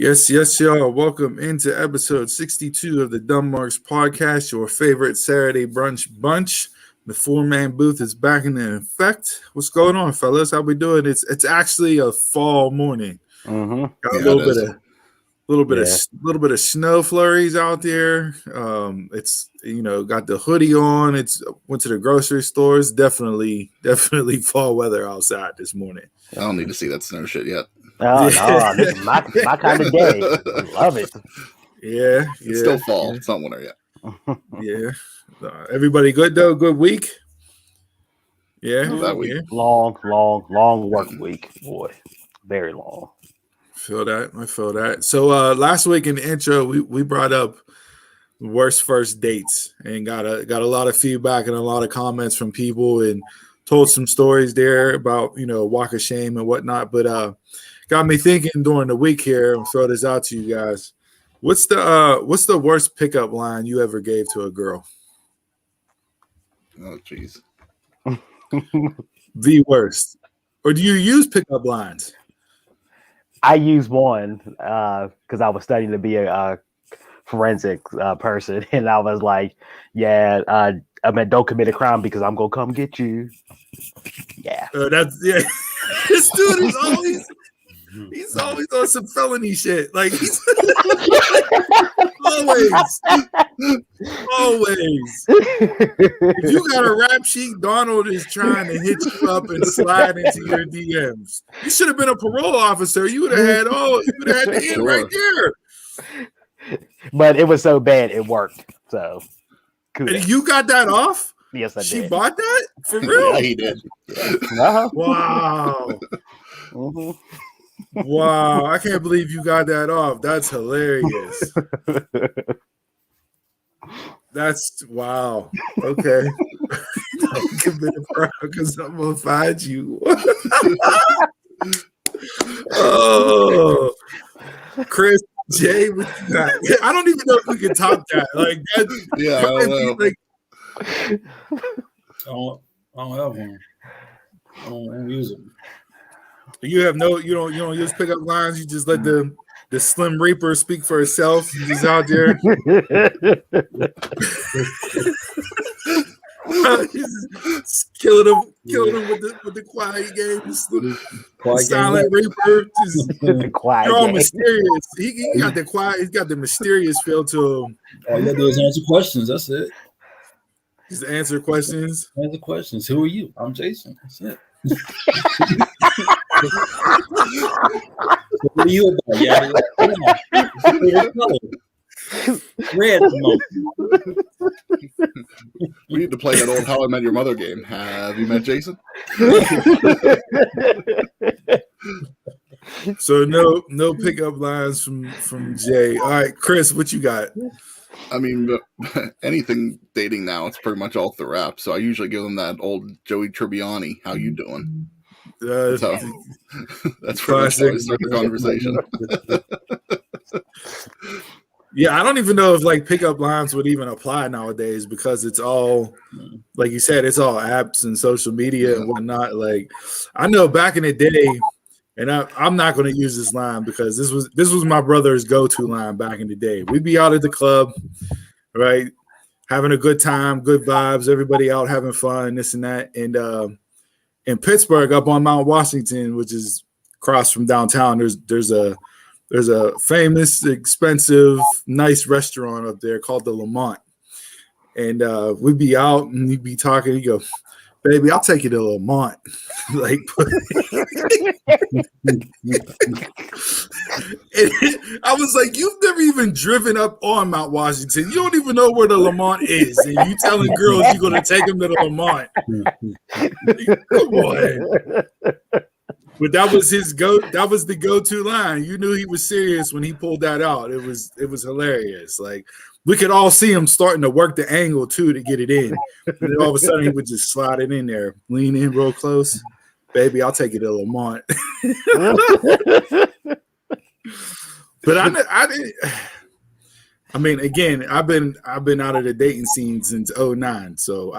Yes, y'all. Welcome into episode 62 of the Dumb Marks podcast, your favorite Saturday brunch bunch. The four-man booth is back in effect. What's going on, fellas? How we doing? It's actually a fall morning. Mm-hmm. Got a little bit of snow flurries out there. It's got the hoodie on. Went to the grocery store. It's definitely fall weather outside this morning. I don't need to see that snow shit yet. Oh no, this is my kind of day. Love it. Yeah, It's still fall. It's not winter yet. Yeah. Everybody good though? Good week? Yeah. That week. Yeah. Long work week, boy. Very long. I feel that. So last week in the intro, we brought up worst first dates and got a lot of feedback and a lot of comments from people and told some stories there about walk of shame and whatnot. But got me thinking during the week here. I'll throw this out to you guys. What's the worst pickup line you ever gave to a girl? Oh, jeez. The worst. Or do you use pickup lines? I use one because I was studying to be a forensic person, and I was like, don't commit a crime because I'm gonna come get you. Yeah. This dude is he's always on some felony shit. Like he's always. If you got a rap sheet, Donald is trying to hit you up and slide into your DMs. You should have been a parole officer. You would have had the end right there. But it was so bad it worked. So and you got that off? Yes, I did. She bought that? For real? Yeah, he did. Uh-huh. Wow. Mm-hmm. Wow, I can't believe you got that off. That's hilarious. That's wow. Okay. Don't commit a crime because I'm gonna find you. Oh, Chris, Jay, what you got? I don't even know if we can top that. Like that. Yeah, I don't know. I don't have one. I don't use them. You don't use pickup lines. You just let the Slim Reaper speak for herself. She's out there. killing them with the quiet games. The silent Reaper. The quiet. You're all mysterious. He got the quiet. He's got the mysterious feel to him. All you gotta do is answer questions. That's it. Just answer questions. Answer questions. Who are you? I'm Jason. That's it. What are you about? Yeah. Red. We need to play that old How I Met Your Mother game. Have you met Jason? So no pickup lines from Jay. All right, Chris, what you got? I mean, anything dating now, it's pretty much off the wrap. So I usually give them that old Joey Tribbiani. How you doing? That's pretty much how I start the conversation. Yeah, I don't even know if like pickup lines would even apply nowadays because it's all, like you said, it's all apps and social media and whatnot. Like I know back in the day, and I'm not going to use this line because this was my brother's go-to line back in the day. We'd be out at the club, right, having a good time, good vibes, everybody out having fun, this and that. And in Pittsburgh, up on Mount Washington, which is across from downtown, there's a famous, expensive, nice restaurant up there called the Lamont. And we'd be out and he'd be talking. He'd go, "Baby, I'll take you to Lamont." Like, I was like, "You've never even driven up on Mount Washington. You don't even know where the Lamont is, and you telling girls you're gonna take them to the Lamont." Come on. But that was the go-to line. You knew he was serious when he pulled that out. It was hilarious. Like we could all see him starting to work the angle too to get it in. And then all of a sudden he would just slide it in there, lean in real close. "Baby, I'll take you to Lamont." But I mean, again, I've been out of the dating scene since 2009. So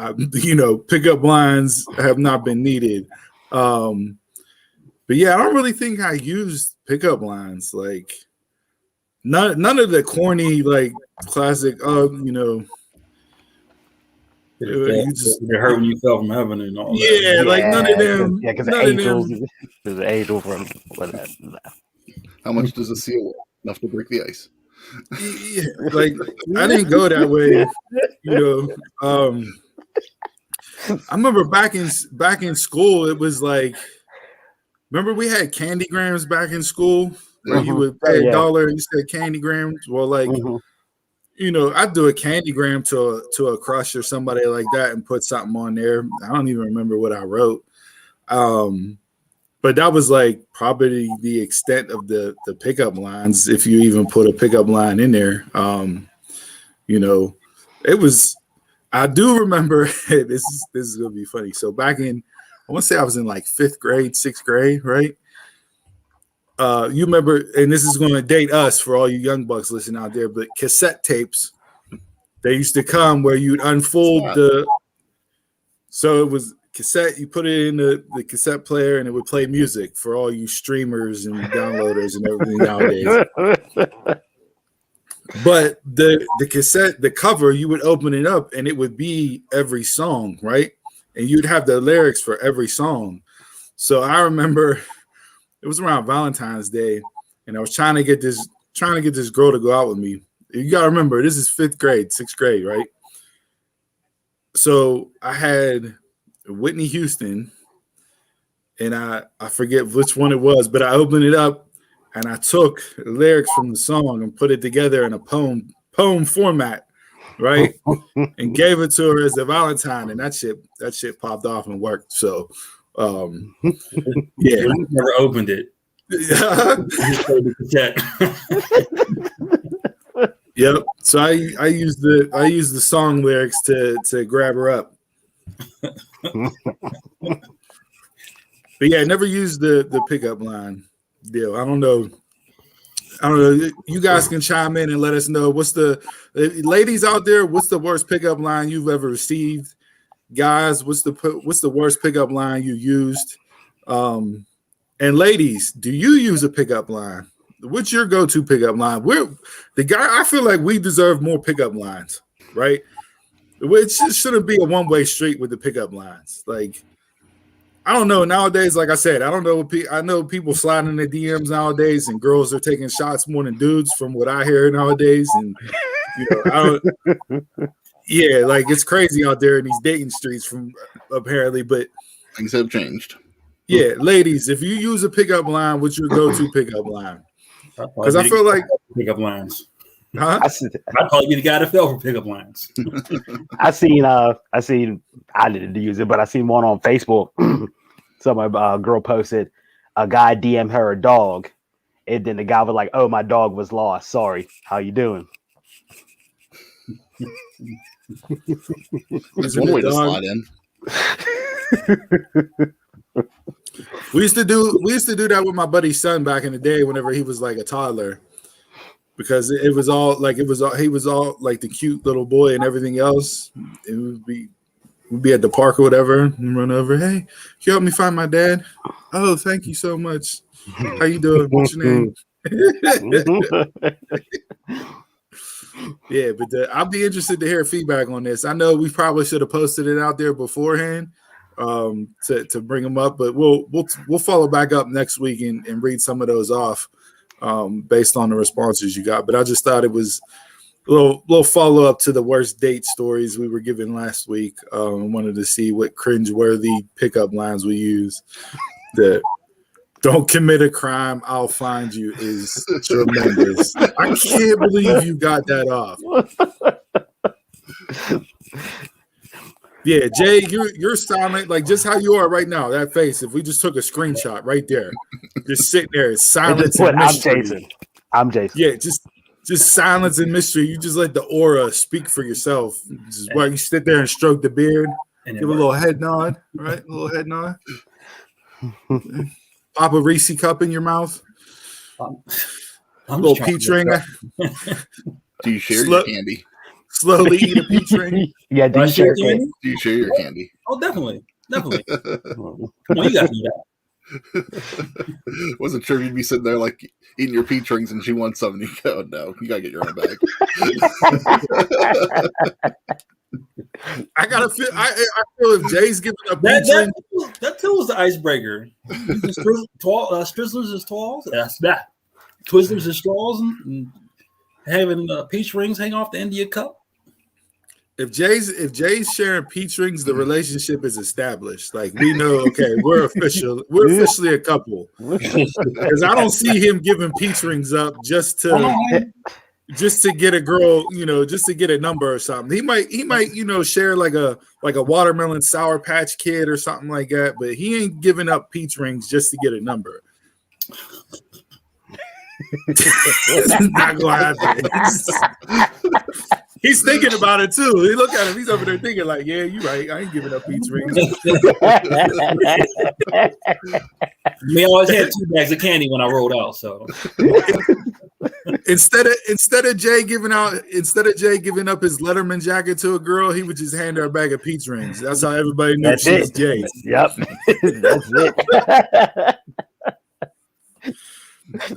pickup lines have not been needed. But yeah, I don't really think I used pickup lines. Like none of the corny like classic. You just it hurt when you fell from heaven and all that. Yeah, like none of them. Yeah, because the angels. There's an angel from. How much does a seal weigh? Enough to break the ice. Yeah, like I didn't go that way. I remember back in school, it was like, remember we had candygrams back in school where you would pay $1 and you said candygrams. Well, like, I'd do a candygram to a crush or somebody like that and put something on there. I don't even remember what I wrote. But that was like probably the extent of the pickup lines, if you even put a pickup line in there. It was. I do remember. This is gonna be funny. So back in, I want to say I was in like 5th grade, 6th grade, right? You remember, and this is going to date us for all you young bucks listening out there, but cassette tapes. They used to come where you'd unfold so it was cassette, you put it in the cassette player and it would play music for all you streamers and downloaders and everything nowadays. But the cassette, the cover, you would open it up and it would be every song, right? And you'd have the lyrics for every song. So I remember it was around Valentine's Day and I was trying to get this girl to go out with me. You got to remember, this is 5th grade, 6th grade, right? So I had Whitney Houston, and I forget which one it was, but I opened it up and I took lyrics from the song and put it together in a poem format, right? And gave it to her as a Valentine, and that shit popped off and worked. So, yeah, you never opened it. Yep. So I used the song lyrics to grab her up. But yeah, I never used the pickup line deal. I don't know. You guys can chime in and let us know what's the ladies out there. What's the worst pickup line you've ever received? Guys, what's the worst pickup line you used? And ladies, do you use a pickup line? What's your go-to pickup line? I feel like we deserve more pickup lines, right? It shouldn't be a one-way street with the pickup lines. Like, I don't know. Nowadays, like I said, I don't know. I know people sliding in the DMs nowadays, and girls are taking shots more than dudes, from what I hear nowadays. And yeah, like it's crazy out there in these dating streets, from apparently. But things have changed. Yeah, ladies, if you use a pickup line, what's your go-to pickup line? Because I feel like pickup lines. Huh? I'd probably be the guy that fell for pickup lines. I didn't use it, but I seen one on Facebook. Some girl posted a guy DM her a dog, and then the guy was like, "Oh, my dog was lost. Sorry, how you doing?" That's one way to slide in. We used to do that with my buddy's son back in the day whenever he was like a toddler, because he was all like the cute little boy and everything else. And we'd be at the park or whatever and run over. Hey, can you help me find my dad? Oh, thank you so much. How you doing? What's your name? Yeah, but I'll be interested to hear feedback on this. I know we probably should have posted it out there beforehand to bring them up, but we'll follow back up next week and read some of those off based on the responses you got. But I just thought it was a little follow up to the worst date stories we were given last week. Wanted to see what cringeworthy pickup lines we use. That "don't commit a crime, I'll find you" is tremendous. I can't believe you got that off. Yeah, Jay, you're silent, like just how you are right now. That face, if we just took a screenshot right there, just sitting there, it's silence and mystery. I'm Jason. Yeah, just silence and mystery. You just let the aura speak for yourself. Just while you sit there and stroke the beard, give a little head nod, right? A little head nod. Pop a Reese cup in your mouth. A little peach ring. Do you share your candy? Slowly eat a peach ring. Yeah, do you share candy? Do you share your candy? Oh, definitely. Come on, you got to do that. Wasn't sure you'd be sitting there like eating your peach rings and she wants something. You go, no, you gotta get your own bag. I gotta feel. I feel if Jay's giving up peach rings, that too was the icebreaker. Strizzlers and straws. That's that. Twizzlers and straws and having peach rings hang off the end of your cup. if Jay's sharing peach rings, the relationship is established. Like we know, okay, we're officially a couple. Because I don't see him giving peach rings up just to get a girl, just to get a number or something. He might, share like a watermelon Sour Patch Kid or something like that, but he ain't giving up peach rings just to get a number. Not gonna happen. He's thinking about it too. He look at him. He's over there thinking like, "Yeah, you're right. I ain't giving up peach rings." We always had 2 bags of candy when I rolled out. So instead of Jay giving up his Letterman jacket to a girl, he would just hand her a bag of peach rings. That's how everybody knew she was Jay. Yep, that's it.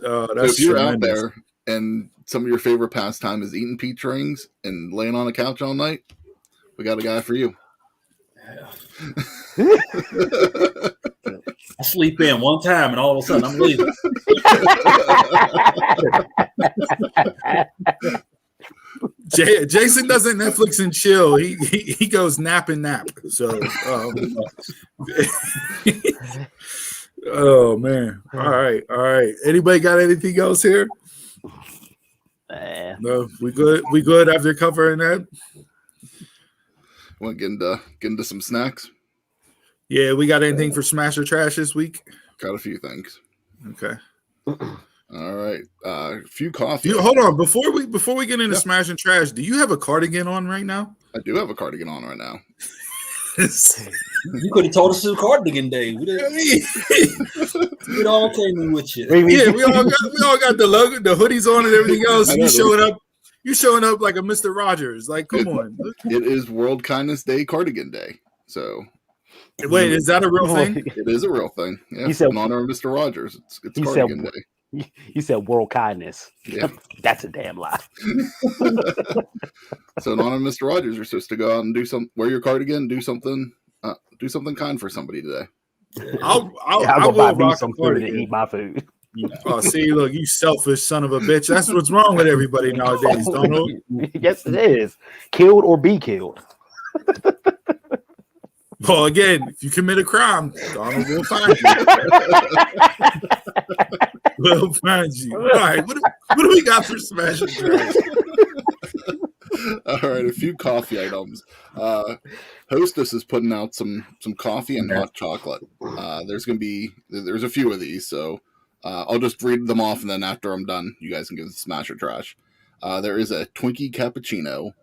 So if you're out there and some of your favorite pastime is eating peach rings and laying on a couch all night, we got a guy for you. I sleep in one time and all of a sudden I'm leaving. Jason doesn't Netflix and chill. He goes nap and nap. So oh man. All right. Anybody got anything else here? No, we good after covering that. Want to get into some snacks? Yeah, we got anything for Smash or Trash this week? Got a few things. Okay. All right. A few coffee. Hold on. Before we get into Smash and Trash, do you have a cardigan on right now? I do have a cardigan on right now. You could have told us it was Cardigan Day. It all came in with you. Yeah, we all got the logo, the hoodies on, and everything else. You showing up like a Mr. Rogers. Like, come on. It is World Kindness Day, Cardigan Day. So, wait, is that a real thing? It is a real thing. Yeah, he said, in honor of Mr. Rogers. It's Cardigan Day. You said world kindness. Yeah. That's a damn lie. So in honor of Mr. Rogers, you're supposed to go out and wear your cardigan, do something kind for somebody today. I'll go buy me some food and eat my food. Oh, see, look, you selfish son of a bitch. That's what's wrong with everybody nowadays, don't you? Yes, it is. Killed or be killed. Well, again, if you commit a crime, Donald will find you. We'll find you. All right, what do we got for Smash and Trash? All right, a few coffee items. Hostess is putting out some coffee and hot chocolate. There's a few of these, so I'll just read them off, and then after I'm done, you guys can give the Smash or Trash. There is a Twinkie cappuccino,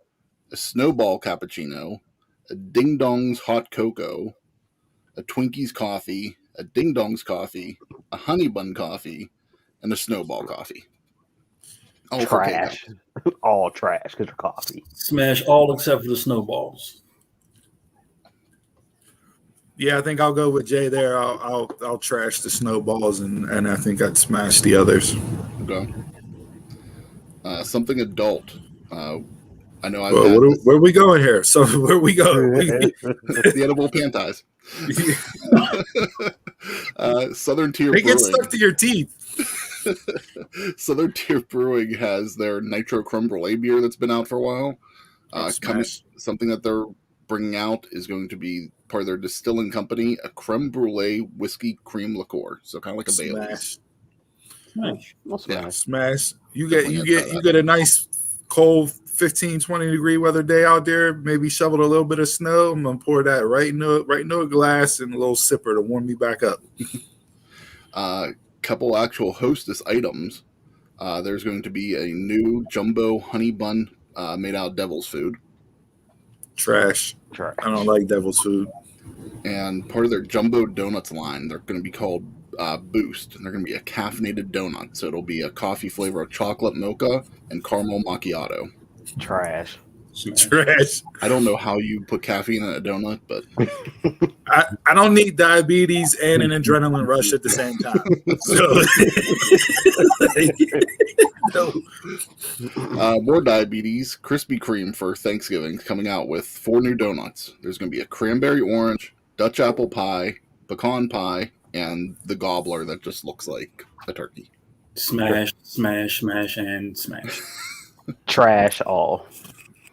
a Snowball cappuccino, a Ding Dong's hot cocoa, a Twinkie's coffee, a Ding Dong's coffee, a Honey Bun coffee, and a Snowball coffee. All trash. All trash because they're coffee. Smash all except for the Snowballs. Yeah, I think I'll go with Jay there. I'll trash the Snowballs and I think I'd smash the others. Okay. Something adult. I know where are we going here? So where we go? The edible panties. Southern Tier They Brewing. get stuck to your teeth. Southern Tier Brewing has their Nitro Creme Brulee beer that's been out for a while. Something that they're bringing out is going to be part of their distilling company, a creme brulee whiskey cream liqueur. So kind of like a Baileys. Smash. You get a nice cold 15-20 degree weather day out there, maybe shoveled a little bit of snow. I'm gonna pour that right into a glass and a little sipper to warm me back up. Couple actual Hostess items. There's going to be a new jumbo honey bun made out of devil's food. Trash. I don't like devil's food. And part of their jumbo donuts line, they're going to be called Boost, and they're going to be a caffeinated donut. So it'll be a coffee flavor of chocolate mocha and caramel macchiato. Trash. Trash. I don't know how you put caffeine in a donut, but I don't need diabetes and an adrenaline rush at the same time. So, no. More diabetes. Krispy Kreme for Thanksgiving coming out with 4 new donuts. There's going to be a cranberry orange, Dutch apple pie, pecan pie, and the gobbler that just looks like a turkey. Smash, smash, smash, and smash. Trash all.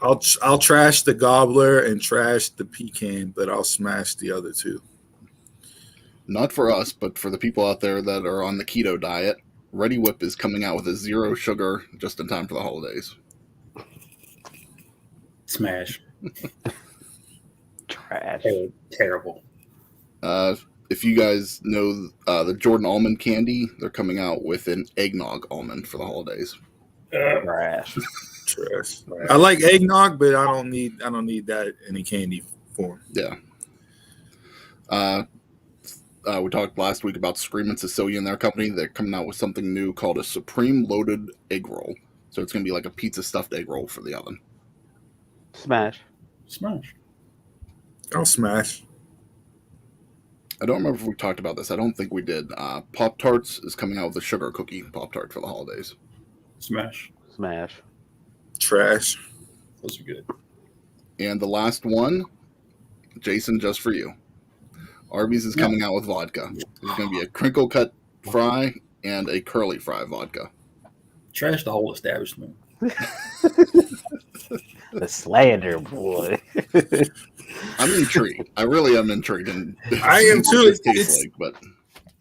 I'll trash the gobbler and trash the pecan, but I'll smash the other two. Not for us, but for the people out there that are on the keto diet, Ready Whip is coming out with a 0 sugar just in time for the holidays. Smash. Trash. Terrible. If you guys know the Jordan almond candy, they're coming out with an eggnog almond for the holidays. Trash. Trash. I like eggnog, but I don't need that in a candy form. Yeah. We talked last week about Screamin' Sicilian, their company. They're coming out with something new called a Supreme Loaded Egg Roll. So it's going to be like a pizza stuffed egg roll for the oven. Smash. Smash. I'll smash. I don't remember if we talked about this. I don't think we did. Pop-Tarts is coming out with a sugar cookie Pop-Tart for the holidays. Smash. Smash. Trash. Those are good. And the last one, Jason, just for you. Arby's is coming out with vodka. There's going to be a crinkle cut fry and a curly fry vodka. Trash the whole establishment. The slander, boy. I'm intrigued. I really am intrigued. I am too. But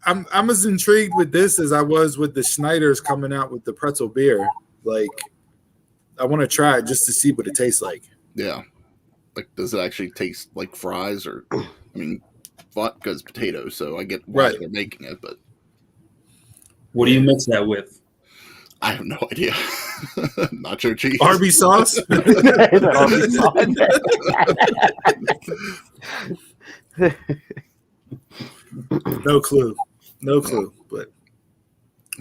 I'm as intrigued with this as I was with the Schneiders coming out with the pretzel beer. Like, I want to try it just to see what it tastes like. Yeah. Like, does it actually taste like fries? Or, I mean, vodka is potatoes, so I get why they're making it, but. What do you mix that with? I have no idea. Nacho cheese. Arby's sauce? No clue. But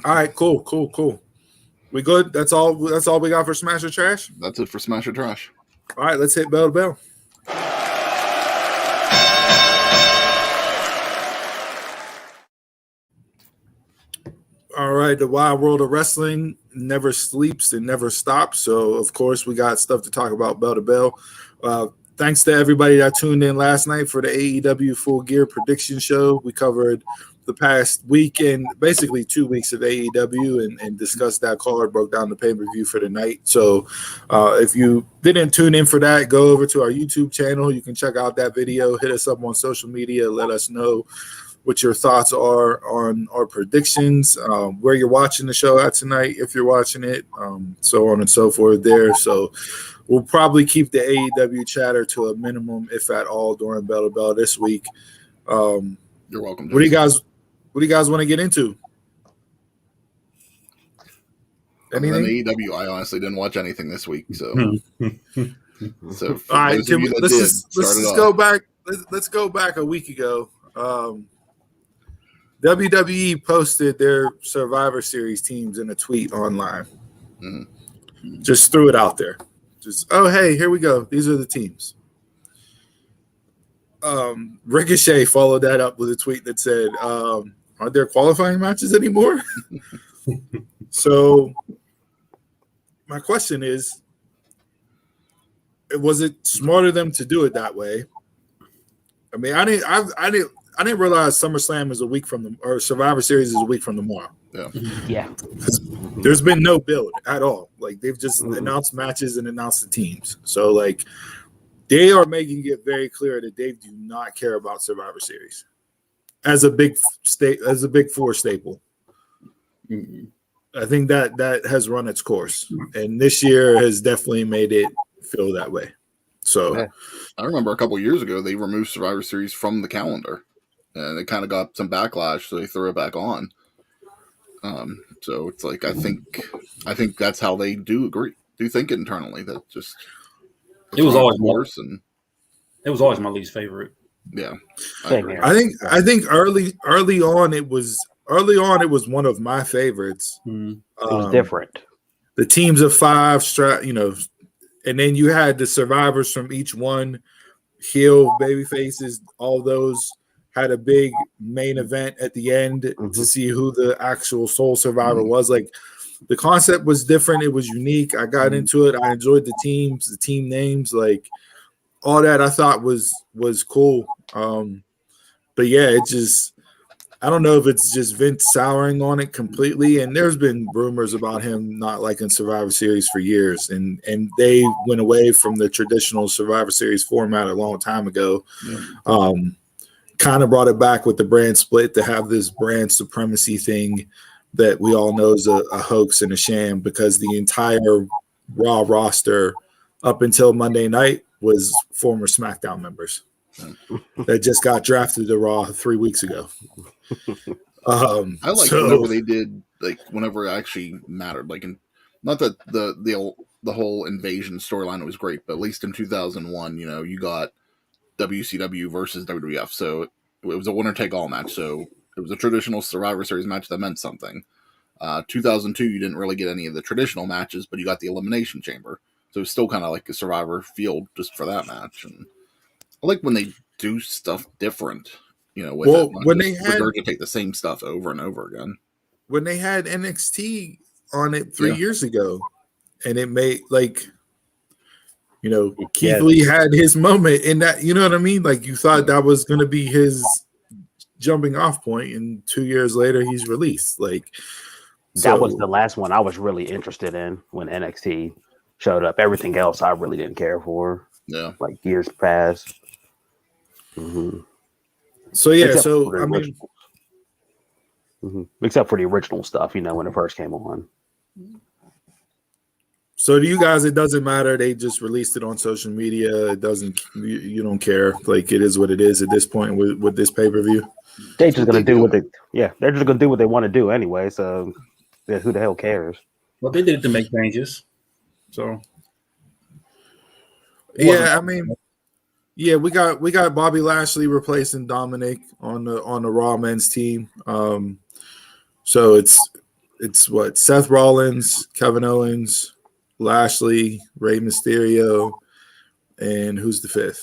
all right, cool. We good? That's all we got for Smash or Trash? That's it for Smash or Trash. All right, let's hit bell to bell. All right, the wild world of wrestling never sleeps and never stops. So, of course, we got stuff to talk about bell to bell. Thanks to everybody that tuned in last night for the AEW Full Gear prediction show. We covered the past week and basically 2 weeks of AEW and discussed that card, broke down the pay-per-view for the night. So if you didn't tune in for that, go over to our YouTube channel. You can check out that video. Hit us up on social media. Let us know what your thoughts are on our predictions, where you're watching the show at tonight, if you're watching it, so on and so forth there. So we'll probably keep the AEW chatter to a minimum, if at all, during Bell to Bell this week. You're welcome. What do you guys want to get into? Anything? AEW, I honestly didn't watch anything this week, so. So all right, let's go back. Let's go back a week ago. WWE posted their Survivor Series teams in a tweet online. Mm-hmm. Just threw it out there. Just, oh, hey, here we go. These are the teams. Ricochet followed that up with a tweet that said, aren't there qualifying matches anymore? So my question is, was it smart of them to do it that way? I mean, I didn't realize SummerSlam is a week from or Survivor Series is a week from tomorrow. Yeah. There's been no build at all. Like, they've just announced matches and announced the teams. So, like, they are making it very clear that they do not care about Survivor Series as a big four staple. Mm-hmm. I think that has run its course, and this year has definitely made it feel that way. So, yeah. I remember a couple of years ago they removed Survivor Series from the calendar, and it kind of got some backlash, so they threw it back on. So it's like I think that's how they do think internally. That just it was always worse, and it was always my least favorite. Yeah, I think early on it was one of my favorites. It was different. The teams of five, and then you had the survivors from each one, heel, baby faces, all those had a big main event at the end to see who the actual sole survivor was. Like, the concept was different. It was unique. I got into it. I enjoyed the teams, the team names, like all that. I thought was cool. But yeah, it just, I don't know if it's just Vince souring on it completely. And there's been rumors about him not liking Survivor Series for years, and they went away from the traditional Survivor Series format a long time ago. Kind of brought it back with the brand split to have this brand supremacy thing that we all know is a hoax and a sham, because the entire Raw roster up until Monday night was former SmackDown members that just got drafted to Raw 3 weeks ago. I like whenever they did, like, whenever it actually mattered. Like, not that the whole invasion storyline was great, but at least in 2001, you got WCW versus WWF, so it was a winner-take-all match. So it was a traditional Survivor Series match that meant something. 2002, you didn't really get any of the traditional matches, but you got the Elimination Chamber. So it was still kind of like a Survivor field just for that match. And I like when they do stuff different, when they regurgitate the same stuff over and over again. When they had NXT on it 3 years ago, and it made, like, Keith Lee had his moment in that, you know what I mean? Like, you thought that was going to be his jumping off point, and 2 years later he's released. Like, that was the last one I was really interested in when NXT showed up. Everything else I really didn't care for. Yeah. Like, years passed. So yeah, I mean, except for the original stuff, when it first came on. So to you guys, it doesn't matter. They just released it on social media. It doesn't. You don't care. Like, it is what it is at this point with this pay-per-view. They're just gonna do what they. Yeah, they're just gonna do what they want to do anyway. So, who the hell cares? Well, they did it to make changes. So. Yeah, I mean, yeah, we got Bobby Lashley replacing Dominic on the Raw men's team. So it's what, Seth Rollins, Kevin Owens, Lashley, Rey Mysterio, and who's the fifth?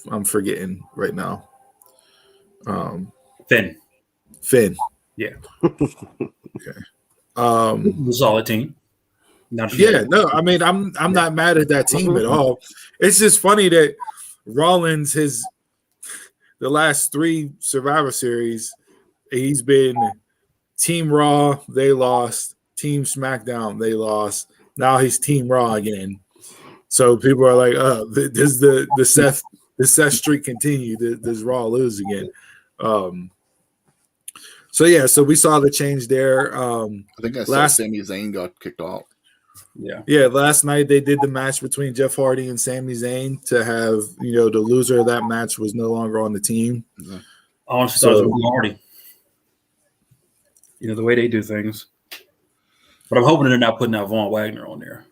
I'm forgetting right now. Finn. Yeah. Okay. It was a solid team. I mean, I'm not mad at that team at all. It's just funny that Rollins, the last 3 Survivor Series, he's been Team Raw, they lost. Team SmackDown, they lost. Now he's Team Raw again. So people are like, does the Seth streak continue? Does Raw lose again? So yeah, so we saw the change there. I think I saw Sami Zayn got kicked off. Yeah. Last night they did the match between Jeff Hardy and Sami Zayn to have, the loser of that match was no longer on the team. I honestly thought it was Hardy. The way they do things. But I'm hoping they're not putting out Von Wagner on there.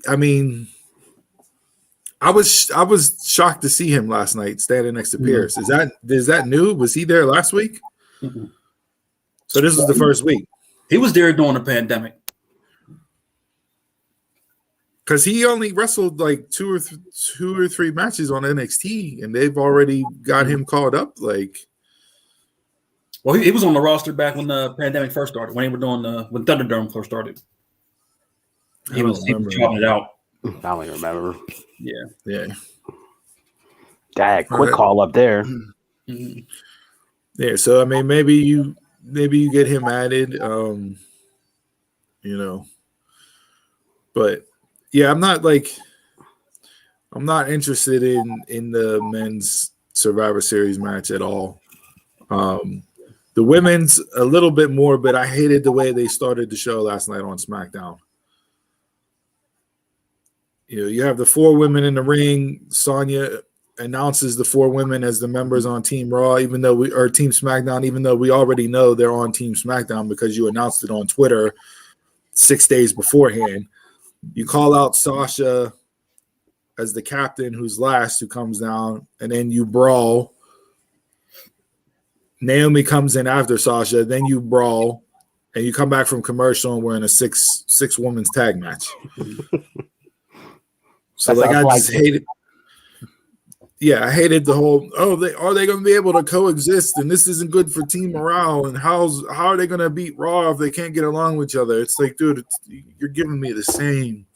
I mean, I was shocked to see him last night standing next to Pierce. Is that new? Was he there last week? Mm-hmm. So this is the first week. He was there during the pandemic. Because he only wrestled like two or three matches on NXT, and they've already got him called up. Like, well, he was on the roster back when the pandemic first started. When they were doing when Thunderdome first started, he was chopping it out. I don't even remember. Yeah. Dang, quick call up there. Mm-hmm. Yeah, so I mean, maybe you get him added, but yeah, I'm not interested in the men's Survivor Series match at all. The women's a little bit more, but I hated the way they started the show last night on SmackDown. You have the 4 women in the ring. Sonya announces the 4 women as the members on Team Raw, Team SmackDown, even though we already know they're on Team SmackDown because you announced it on Twitter 6 days beforehand. You call out Sasha as the captain who's last, who comes down, and then you brawl. Naomi comes in after Sasha, then you brawl. and you come back from commercial and we're in a six women's tag match. So like I just hated. Yeah, I hated the whole. Oh, are they going to be able to coexist? And this isn't good for team morale. And how are they going to beat Raw if they can't get along with each other? It's like, dude, you're giving me the same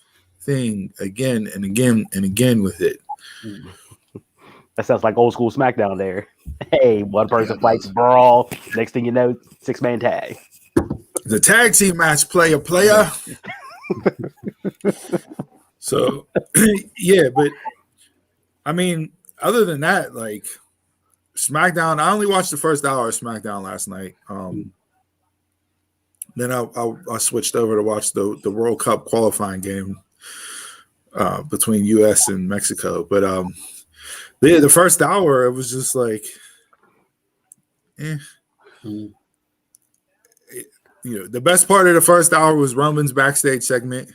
thing again and again and again with it. That sounds like old school SmackDown there. Hey, one person fights brawl. Next thing you know, 6-man tag. The tag team match, player. So, yeah, but I mean, other than that, like SmackDown, I only watched the first hour of SmackDown last night. Then I switched over to watch the World Cup qualifying game between U.S. and Mexico. But the first hour, it was just like, the best part of the first hour was Roman's backstage segment.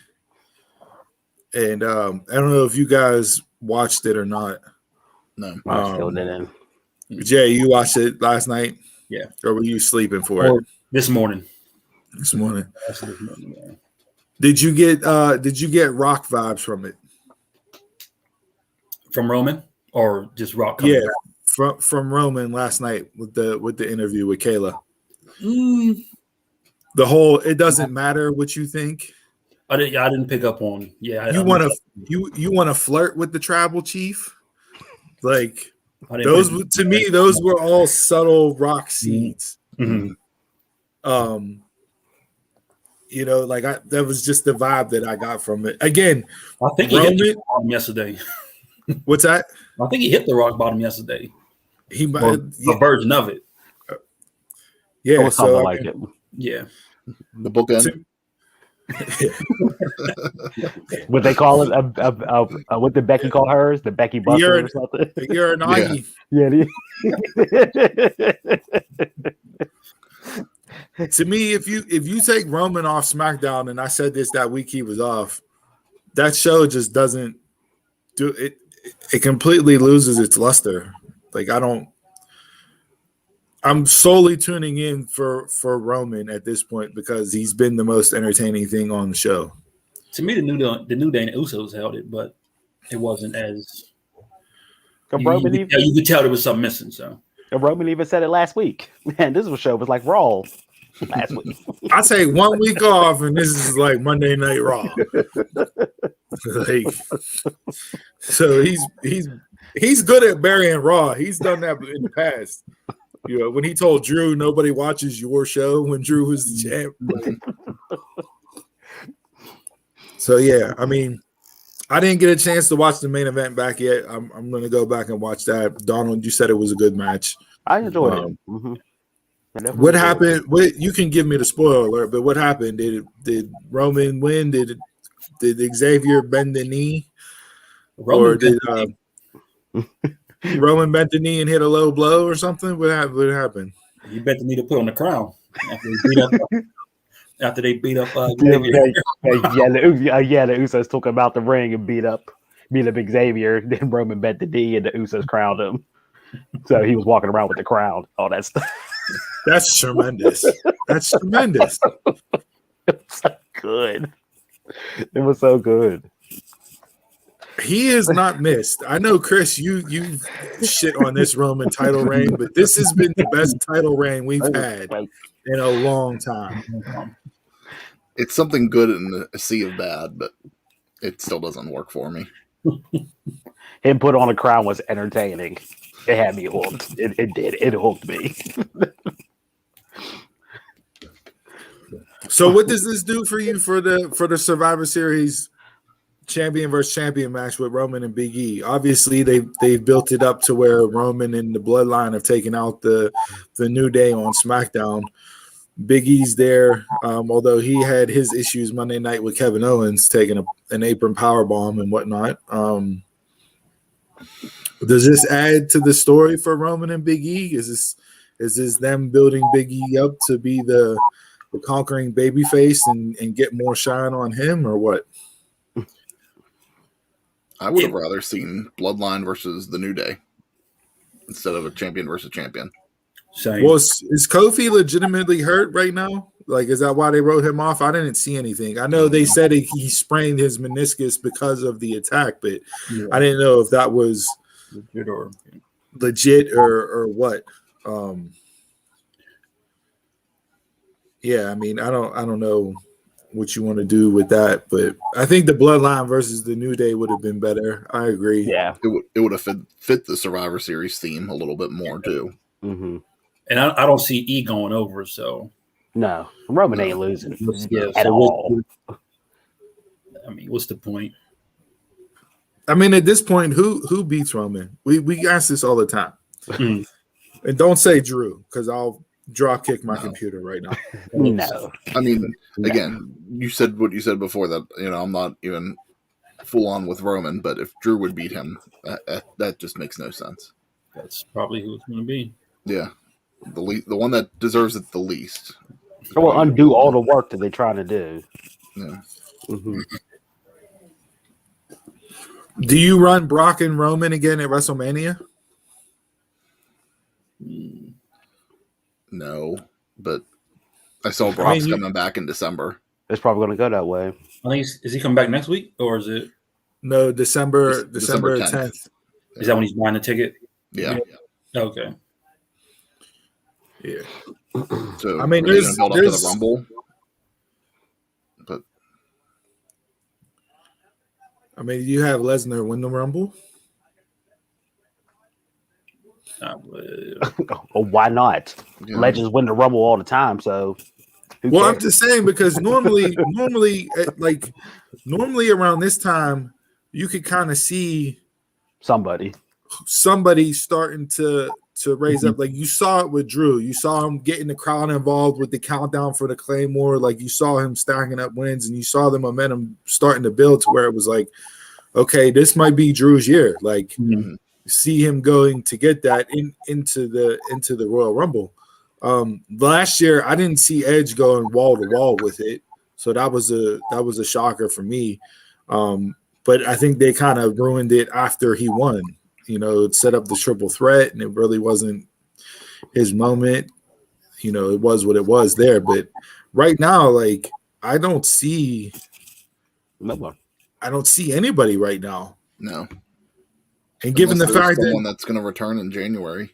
And I don't know if you guys watched it or not. No. Jay, you watched it last night? Yeah. Or were you sleeping for it? This morning. This morning. Yeah. Did you get Rock vibes from it? From Roman or just Rock? Yeah, from Roman last night with the interview with Kayla. The whole it doesn't matter what you think. I didn't pick up on. Yeah, you want to flirt with the tribal chief, like those to me. Those were all subtle Rock seeds. Mm-hmm. That was just the vibe that I got from it. Again, I think he hit the rock bottom yesterday. What's that? I think he hit the rock bottom yesterday. He might a version of it. Yeah, so like it. Yeah, the bookend. What they call it? What did Becky call hers? The Becky Buster or something? You're an Aggie. Yeah. To me, if you take Roman off SmackDown, and I said this that week he was off, that show just doesn't do it. It completely loses its luster. Like I'm solely tuning in for Roman at this point because he's been the most entertaining thing on the show. To me, the New Day and the Usos held it, but it wasn't as. You could tell there was something missing. So Roman even said it last week. Man, this show was like Raw last week. I take 1 week off, and this is like Monday Night Raw. So he's good at burying Raw. He's done that in the past. When he told Drew nobody watches your show when Drew was the champ. So yeah, I mean, I didn't get a chance to watch the main event back yet. I'm going to go back and watch that. Donald, you said it was a good match. I enjoyed it. Mm-hmm. What happened? You can give me the spoiler alert, but what happened? Did Roman win? Did Xavier bend the knee? Or did Roman bent the knee and hit a low blow or something? What happened? You bent the knee to put on the crown after they beat up Xavier. The Usos took him out the ring and beat up Xavier. Then Roman bent the knee and the Usos crowned him. So he was walking around with the crown, all that stuff. That's tremendous. That's tremendous. It was so good. It was so good. He is not missed. I know, Chris, you shit on this Roman title reign, but this has been the best title reign we've had in a long time. It's something good in a sea of bad, but it still doesn't work for me. Him put on a crown was entertaining. It had me hooked. It did. It hooked me. So what does this do for you for the Survivor Series champion versus champion match with Roman and Big E? Obviously, they've built it up to where Roman and the Bloodline have taken out the New Day on SmackDown. Big E's there, although he had his issues Monday night with Kevin Owens taking an apron powerbomb and whatnot. Does this add to the story for Roman and Big E? Is this them building Big E up to be the conquering babyface and get more shine on him, or what? I would have rather seen Bloodline versus the New Day instead of a champion versus champion. Same. Well, is Kofi legitimately hurt right now? Like, is that why they wrote him off? I didn't see anything. I know they said he sprained his meniscus because of the attack, but I didn't know if that was legit or what. Yeah, I mean, I don't know what you want to do with that, but I think the Bloodline versus the New Day would have been better. I agree. Yeah, it would have fit the Survivor Series theme a little bit more too. Mm-hmm. And I don't see E going over. So no, Roman ain't losing at so all. I mean, what's the point? I mean, at this point, who beats Roman? We ask this all the time, and don't say Drew because I'll drop kick my computer right now. No, I mean, again, you said what you said before that I'm not even full on with Roman, but if Drew would beat him, that just makes no sense. That's probably who it's going to be. Yeah, the one that deserves it the least. it will undo all the work that they're trying to do. Yeah. Mm-hmm. Do you run Brock and Roman again at WrestleMania? No, but I saw Brock's coming back in December. It's probably going to go that way. I think is he coming back next week or is it? No, December 10th. Is that when he's buying the ticket? Yeah. Okay. Yeah. So I mean, there's build up to the Rumble, but I mean, you have Lesnar win the Rumble. Or why not? Yeah. Legends win the Rumble all the time, so. Well, I'm just saying because normally around this time, you could kind of see somebody starting to raise up. Like you saw it with Drew. You saw him getting the crowd involved with the countdown for the Claymore. Like you saw him stacking up wins, and you saw the momentum starting to build to where it was like, okay, this might be Drew's year. Like see him going to get that into the Royal Rumble. Last year I didn't see Edge going wall to wall with it, so that was a shocker for me. But I think they kind of ruined it after he won. It set up the triple threat, and it really wasn't his moment. It was what it was there. But right now, like I don't see anybody right now. No. And given the fact that someone that's going to return in January.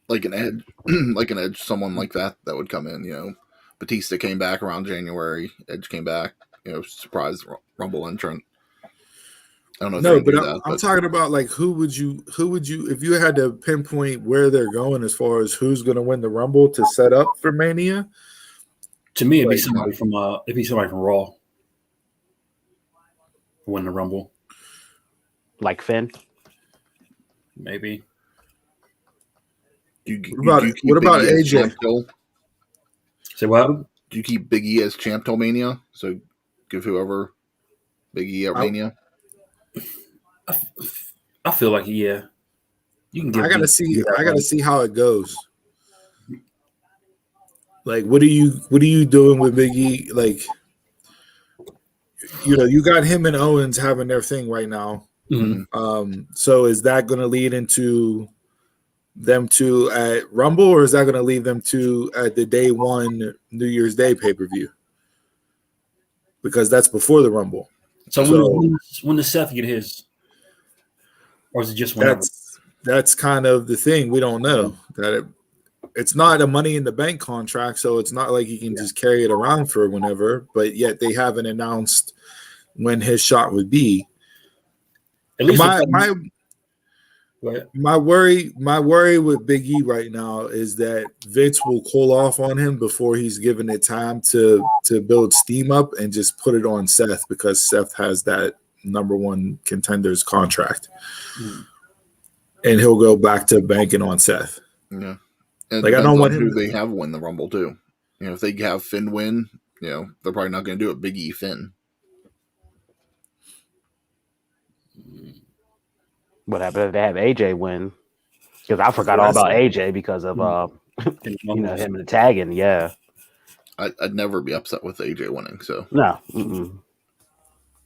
Like an Edge, someone like that would come in. Batista came back around January. Edge came back. Surprise Rumble entrant. I don't know. No, but I'm talking about like who would you if you had to pinpoint where they're going as far as who's going to win the Rumble to set up for Mania? To me, it'd be somebody from Raw. Win the Rumble, like Finn, maybe. What about AJ? Say what? Do you keep Big E as champ till Mania? So give whoever Big E at Mania. I feel like you can give. I gotta see how it goes. Like, what are you doing with Big E? Like, you got him and Owens having their thing right now. Mm-hmm. So is that going to lead into them two at Rumble, or is that going to lead them to at the day one New Year's Day pay-per-view? Because that's before the Rumble. So when does Seth get his? Or is it just whenever? That's kind of the thing. We don't know. It's not a Money in the Bank contract, so it's not like he can just carry it around for whenever, but yet they haven't announced when his shot would be. At least my worry with Big E right now is that Vince will cool off on him before he's given it time to build steam up and just put it on Seth, because Seth has that number one contenders contract. And he'll go back to banking on Seth. Yeah. And like I don't want him who they have win the Rumble too. If they have Finn win, they're probably not going to do it Big E Finn. What happened if they have AJ win? Because I forgot all about AJ because of him and the tagging. Yeah, I'd never be upset with AJ winning. So no. Mm-mm.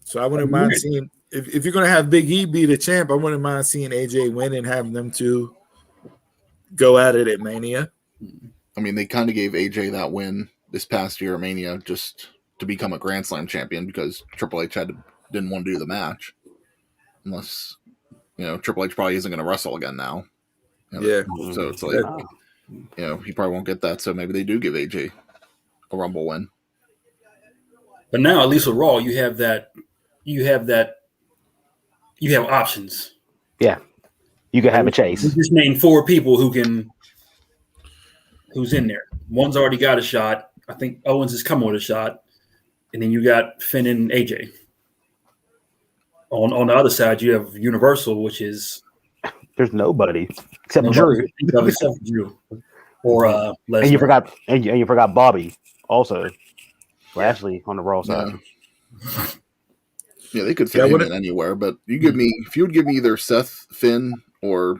So I wouldn't mind seeing if you're going to have Big E be the champ. I wouldn't mind seeing AJ win and having them two go at it at Mania. I mean, they kind of gave AJ that win this past year at Mania just to become a Grand Slam champion because Triple H didn't want to do the match. Unless, Triple H probably isn't going to wrestle again now. Yeah. So it's like, he probably won't get that. So maybe they do give AJ a Rumble win. But now, at least with Raw, you have options. Yeah. You can have a chase. You just named 4 people who's in there. One's already got a shot. I think Owens is coming with a shot. And then you got Finn and AJ. On the other side, you have Universal, which is there's nobody except Drew. Except Drew. Or Lesnar. And you forgot Bobby also. Lashley on the Raw side. Yeah, they could fit him in anywhere, but if you would give me either Seth, Finn, or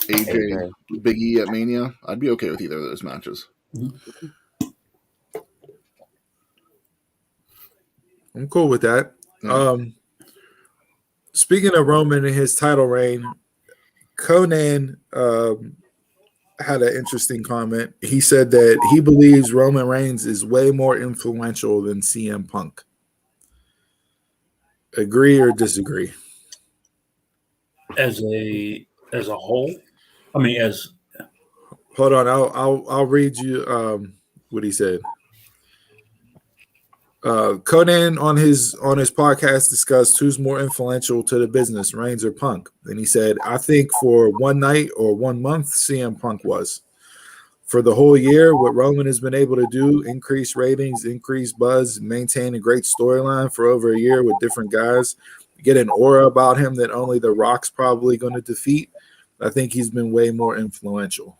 AJ, Big E at Mania, I'd be okay with either of those matches. I'm cool with that. Yeah. Speaking of Roman and his title reign, Conan had an interesting comment. He said that he believes Roman Reigns is way more influential than CM Punk. Agree or disagree? As a whole, I mean, hold on, I'll read you what he said. Conan on his podcast discussed who's more influential to the business, Reigns or Punk. And he said, I think for one night or 1 month, CM Punk was. For the whole year, what Roman has been able to do, increase ratings, increase buzz, maintain a great storyline for over a year with different guys, get an aura about him that only The Rock's probably going to defeat. I think he's been way more influential.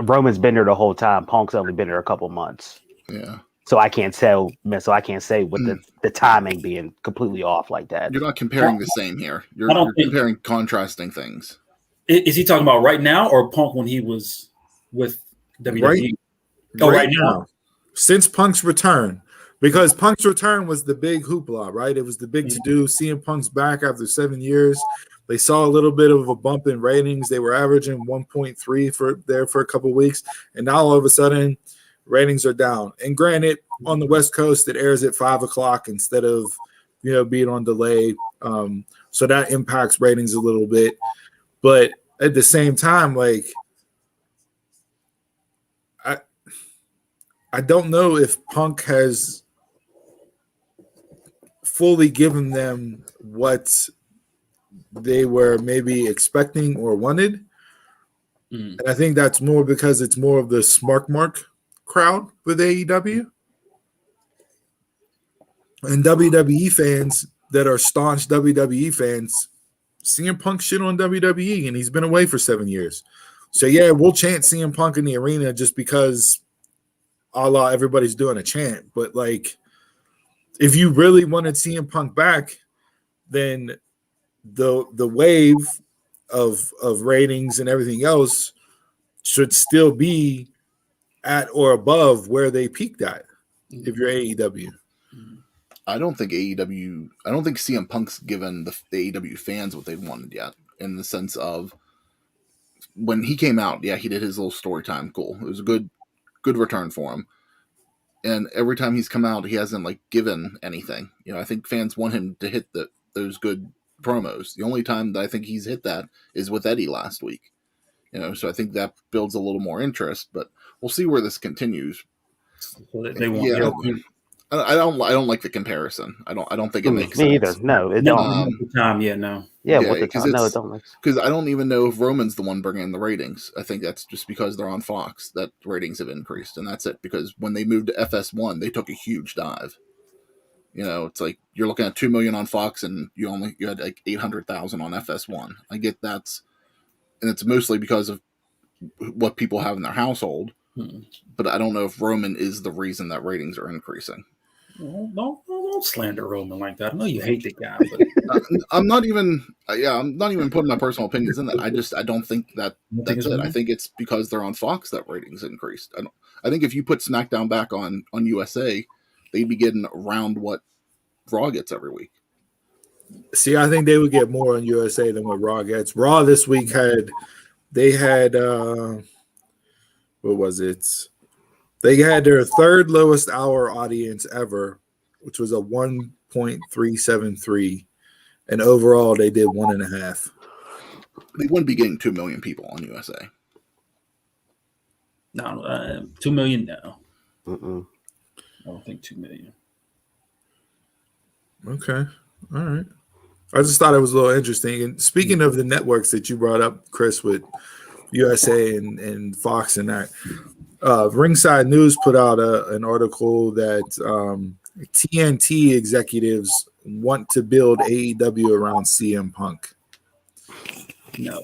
Roman's been there the whole time. Punk's only been there a couple months. Yeah. So I can't say with the timing being completely off like that. You're not comparing the same here. You're comparing contrasting things. Is he talking about right now or Punk when he was with WWE? Right now. Since Punk's return. Because Punk's return was the big hoopla, right? It was the big to-do. CM Punk's back after 7 years. They saw a little bit of a bump in ratings. They were averaging 1.3 for a couple of weeks. And now all of a sudden, ratings are down. And granted, on the West Coast, it airs at 5 o'clock instead of, being on delay. So that impacts ratings a little bit. But at the same time, like, I don't know if Punk has fully given them what they were maybe expecting or wanted. And I think that's more because it's more of the smart mark crowd with AEW. And WWE fans that are staunch WWE fans, CM Punk shit on WWE, and he's been away for 7 years. So, yeah, we'll chant CM Punk in the arena just because everybody's doing a chant. But, like, if you really wanted CM Punk back, then the wave of ratings and everything else should still be at or above where they peaked at if you're AEW. I don't think CM Punk's given the AEW fans what they wanted yet, in the sense of when he came out, yeah, he did his little story time. Cool. It was a good return for him. And every time he's come out, he hasn't given anything. I think fans want him to hit those good promos. The only time that I think he's hit that is with Eddie last week. So I think that builds a little more interest, but we'll see where this continues. I don't like the comparison. I don't think it makes sense. Me either. No, it don't. No. With the time, no, it don't. Because I don't even know if Roman's the one bringing in the ratings. I think that's just because they're on Fox that ratings have increased, and that's it. Because when they moved to FS1, they took a huge dive. It's like you're looking at 2 million on Fox, and you had 800,000 on FS1. I get that's, and it's mostly because of what people have in their household. But I don't know if Roman is the reason that ratings are increasing. Don't slander Roman like that. I know you hate the guy, but I'm not even putting my personal opinions in that. I don't think that's it. I think it's because they're on Fox that ratings increased. I think if you put SmackDown back on USA, they'd be getting around what Raw gets every week. See, I think they would get more on USA than what Raw gets. Raw this week had they had what was it? They had their third lowest hour audience ever, which was a 1.373, and overall they did 1.5. They wouldn't be getting 2 million people on USA. No, 2 million now. Mm-mm. I don't think 2 million. Okay, all right. I just thought it was a little interesting. And speaking of the networks that you brought up, Chris, with USA and Fox and that, Ringside News put out an article that TNT executives want to build AEW around CM Punk. No.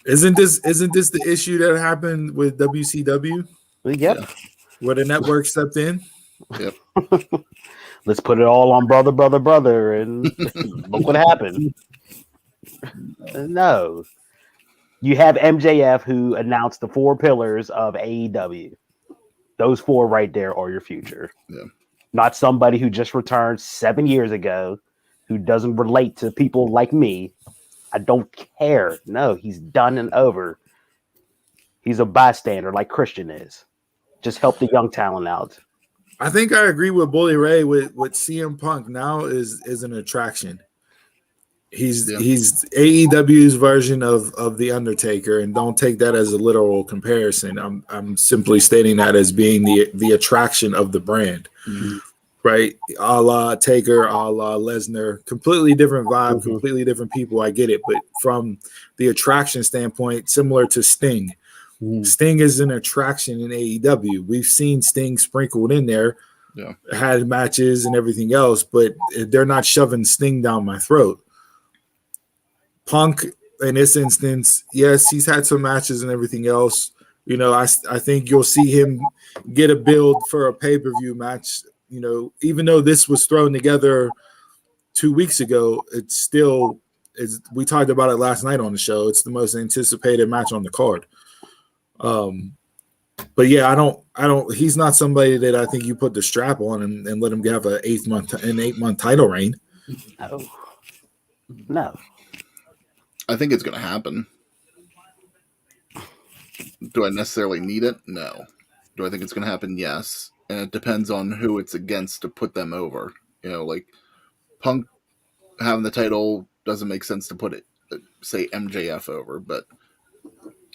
Isn't this the issue that happened with WCW? Yep. Where the network stepped in? Yep. Let's put it all on brother, and look what happened. No. You have MJF who announced the 4 pillars of AEW. Those 4 right there are your future. Yeah. Not somebody who just returned 7 years ago, who doesn't relate to people like me. I don't care. No, he's done and over. He's a bystander like Christian is. Just help the young talent out. I think I agree with Bully Ray with CM Punk now is an attraction. He's AEW's version of the Undertaker, and don't take that as a literal comparison. I'm simply stating that as being the attraction of the brand, right? A la Taker, a la Lesnar, completely different vibe, completely different people. I get it, but from the attraction standpoint, similar to Sting. Sting is an attraction in AEW. We've seen Sting sprinkled in there, had matches and everything else, but they're not shoving Sting down my throat. Punk, in this instance, yes, he's had some matches and everything else. You know, I think you'll see him get a build for a pay-per-view match. You know, even though this was thrown together 2 weeks ago, it's still is. We talked about it last night on the show. It's the most anticipated match on the card. But yeah, I don't. He's not somebody that I think you put the strap on and let him have an 8-month title reign. No. I think it's going to happen. Do I necessarily need it? No. Do I think it's going to happen? Yes. And it depends on who it's against to put them over. You know, like Punk having the title doesn't make sense to put it, say, MJF over, but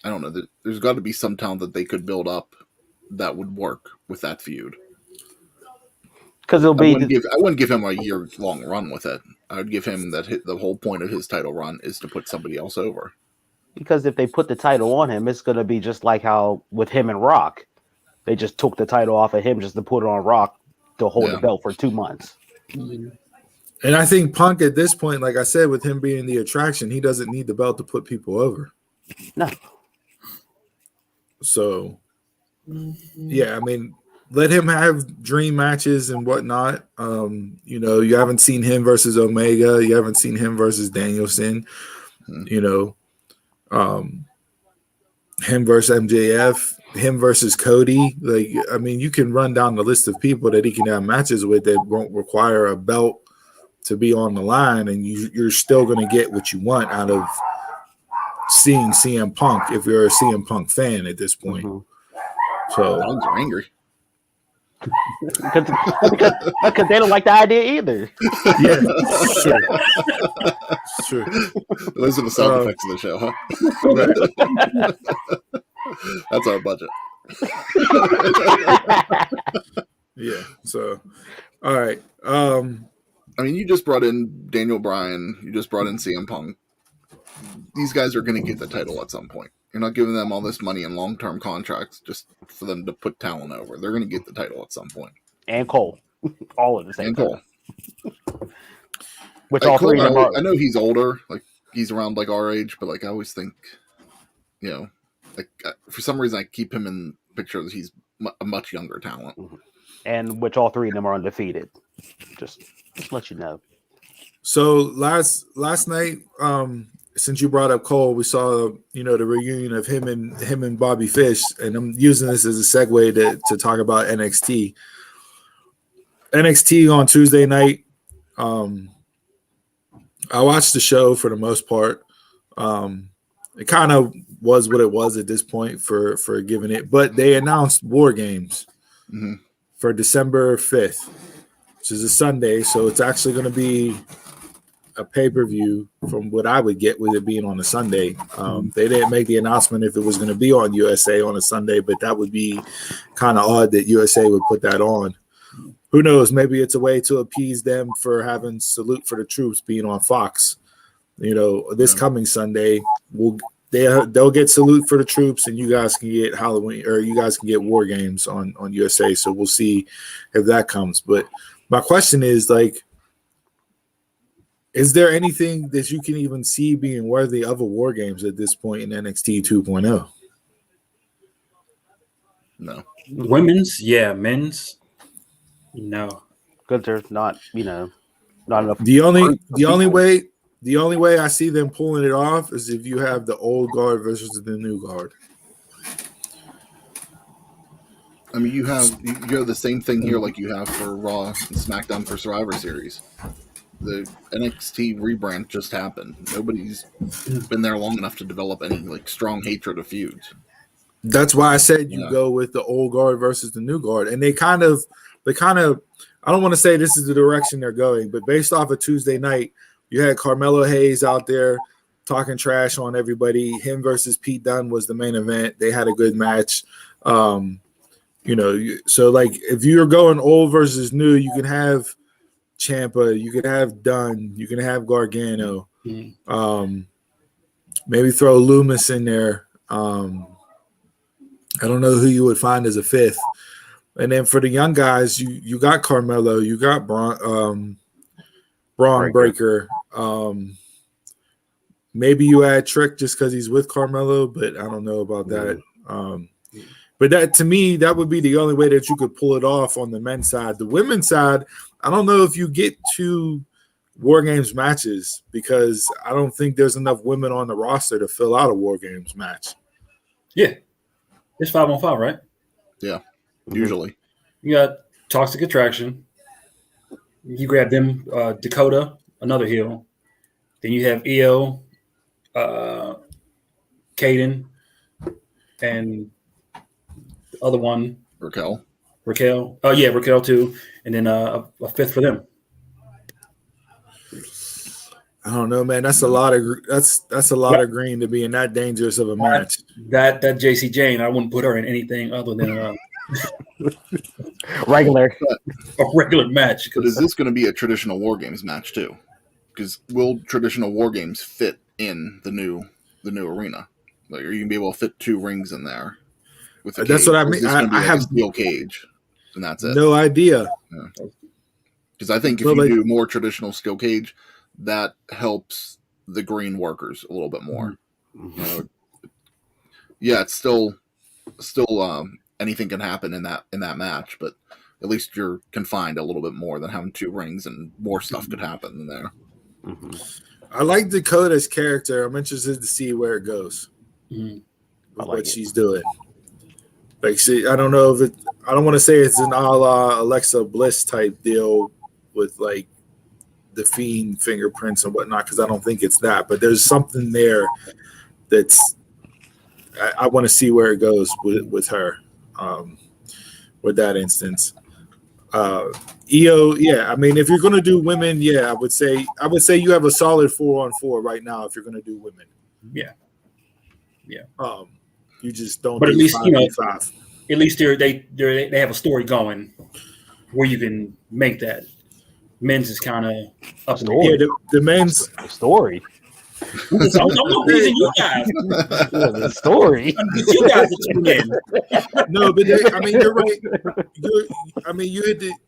I don't know. There's got to be some talent that they could build up that would work with that feud. Because I wouldn't give him a year-long run with it. I would give him that the whole point of his title run is to put somebody else over. Because if they put the title on him, it's going to be just like how with him and Rock. They just took the title off of him just to put it on Rock to hold the belt for 2 months. And I think Punk at this point, like I said, with him being the attraction, he doesn't need the belt to put people over. No. So, yeah, I mean, let him have dream matches and whatnot. You know, you haven't seen him versus Omega. You haven't seen him versus Danielson. You know, him versus MJF, him versus Cody. Like, I mean, you can run down the list of people that he can have matches with that won't require a belt to be on the line, and you're still going to get what you want out of seeing CM Punk if you're a CM Punk fan at this point. So Dogs are angry. Because they don't like the idea either. Yeah, sure. Those are the sound effects of the show, huh? That's our budget. Yeah. So, all right. I mean, you just brought in Daniel Bryan. You just brought in CM Punk. These guys are going to get the title at some point. You're not giving them all this money and long-term contracts just for them to put talent over. They're going to get the title at some point. And Cole. All of the same. And Cole. Which like all Cole, three of them are. I know he's older. Like, he's around like our age, but like I always think, you know, like for some reason I keep him in pictures. He's a much younger talent. And which all three of them are undefeated. Just let you know. So last night, since you brought up Cole, we saw the reunion of him and Bobby Fish, and I'm using this as a segue to talk about NXT. NXT on Tuesday night. I watched the show for the most part. It kind of was what it was at this point for giving it, but they announced War Games for December 5th, which is a Sunday, so it's actually going to be a pay-per-view from what I would get with it being on a Sunday. They didn't make the announcement if it was going to be on USA on a Sunday, but that would be kind of odd that USA would put that on. Who knows? Maybe it's a way to appease them for having Salute for the Troops being on Fox. You know, this coming Sunday, they'll get Salute for the Troops, and you guys can get Halloween, or you guys can get War Games on USA. So we'll see if that comes. But my question is, like, is there anything that you can even see being worthy of a War Games at this point in NXT 2.0? No. Women's, yeah. Men's, no. Because there's not enough. The only way I see them pulling it off is if you have the old guard versus the new guard. I mean, you have the same thing here like you have for Raw and SmackDown for Survivor Series. The NXT rebrand just happened. Nobody's been there long enough to develop any like strong hatred of feuds. That's why I said you go with the old guard versus the new guard, and they kind of. I don't want to say this is the direction they're going, but based off of Tuesday night, you had Carmelo Hayes out there talking trash on everybody. Him versus Pete Dunne was the main event. They had a good match. You know, so like if you're going old versus new, you can have Ciampa, you can have Dunn, you can have Gargano. Maybe throw Loomis in there. I don't know who you would find as a fifth. And then for the young guys, you got Carmelo, you got Braun Breaker. Maybe you add Trick just because he's with Carmelo, but I don't know about that. But that, to me, that would be the only way that you could pull it off on the men's side. The women's side, I don't know if you get 2 War Games matches because I don't think there's enough women on the roster to fill out a War Games match. Yeah. It's 5-on-5, right? Yeah, usually. You got Toxic Attraction. You grab them, Dakota, another heel. Then you have Io, Caden, and the other one. Raquel. Oh, yeah, Raquel too. And then a fifth for them. I don't know, man. That's a lot of of green to be in that dangerous of a match. That JC Jane, I wouldn't put her in anything other than a regular But match. is this going to be a traditional War Games match too? Because will traditional War Games fit in the new arena? Like, are you gonna be able to fit 2 rings in there? With That's what I mean. I have a steel cage, and that's it. No idea. Because I think if you do more traditional steel cage, that helps the green workers a little bit more. You know, yeah, it's still anything can happen in that match, but at least you're confined a little bit more than having 2 rings, and more stuff could happen in there. I like Dakota's character. I'm interested to see where it goes. With what she's doing. Like, see, I don't know if I don't want to say it's an a la Alexa Bliss type deal with like the Fiend fingerprints and whatnot, because I don't think it's that. But there's something there that's I want to see where it goes with her. With that instance, Io, yeah. I mean, if you're gonna do women, yeah, I would say you have a solid 4-on-4 right now. If you're gonna do women, yeah. You just don't. But at least 5v5. At least they have a story going where you can make that. Men's is kind of up in the air. Yeah, the men's story. I'm not pleasing you guys. The story. You guys are tuned in. No, but I mean, you're right.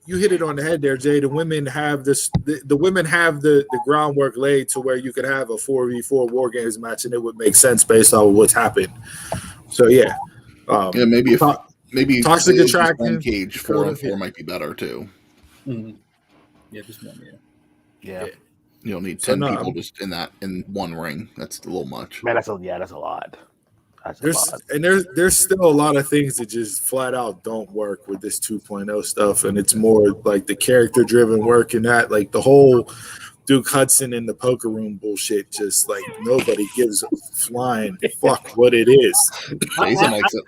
You hit it on the head there, Jay. The women have this. The women have the groundwork laid to where you could have a 4v4 War Games match, and it would make sense based on what's happened. So yeah, maybe Toxic Attraction cage 4-on-4 might be better too. Mm-hmm. Yeah, just one. Yeah. You don't need 10 people just in one ring. That's a little much. Man, that's a lot. There's still a lot of things that just flat out don't work with this 2.0 stuff, and it's more like the character driven work and that, like the whole Duke Hudson in the poker room bullshit. Just like nobody gives a flying fuck what it is. Jason likes it.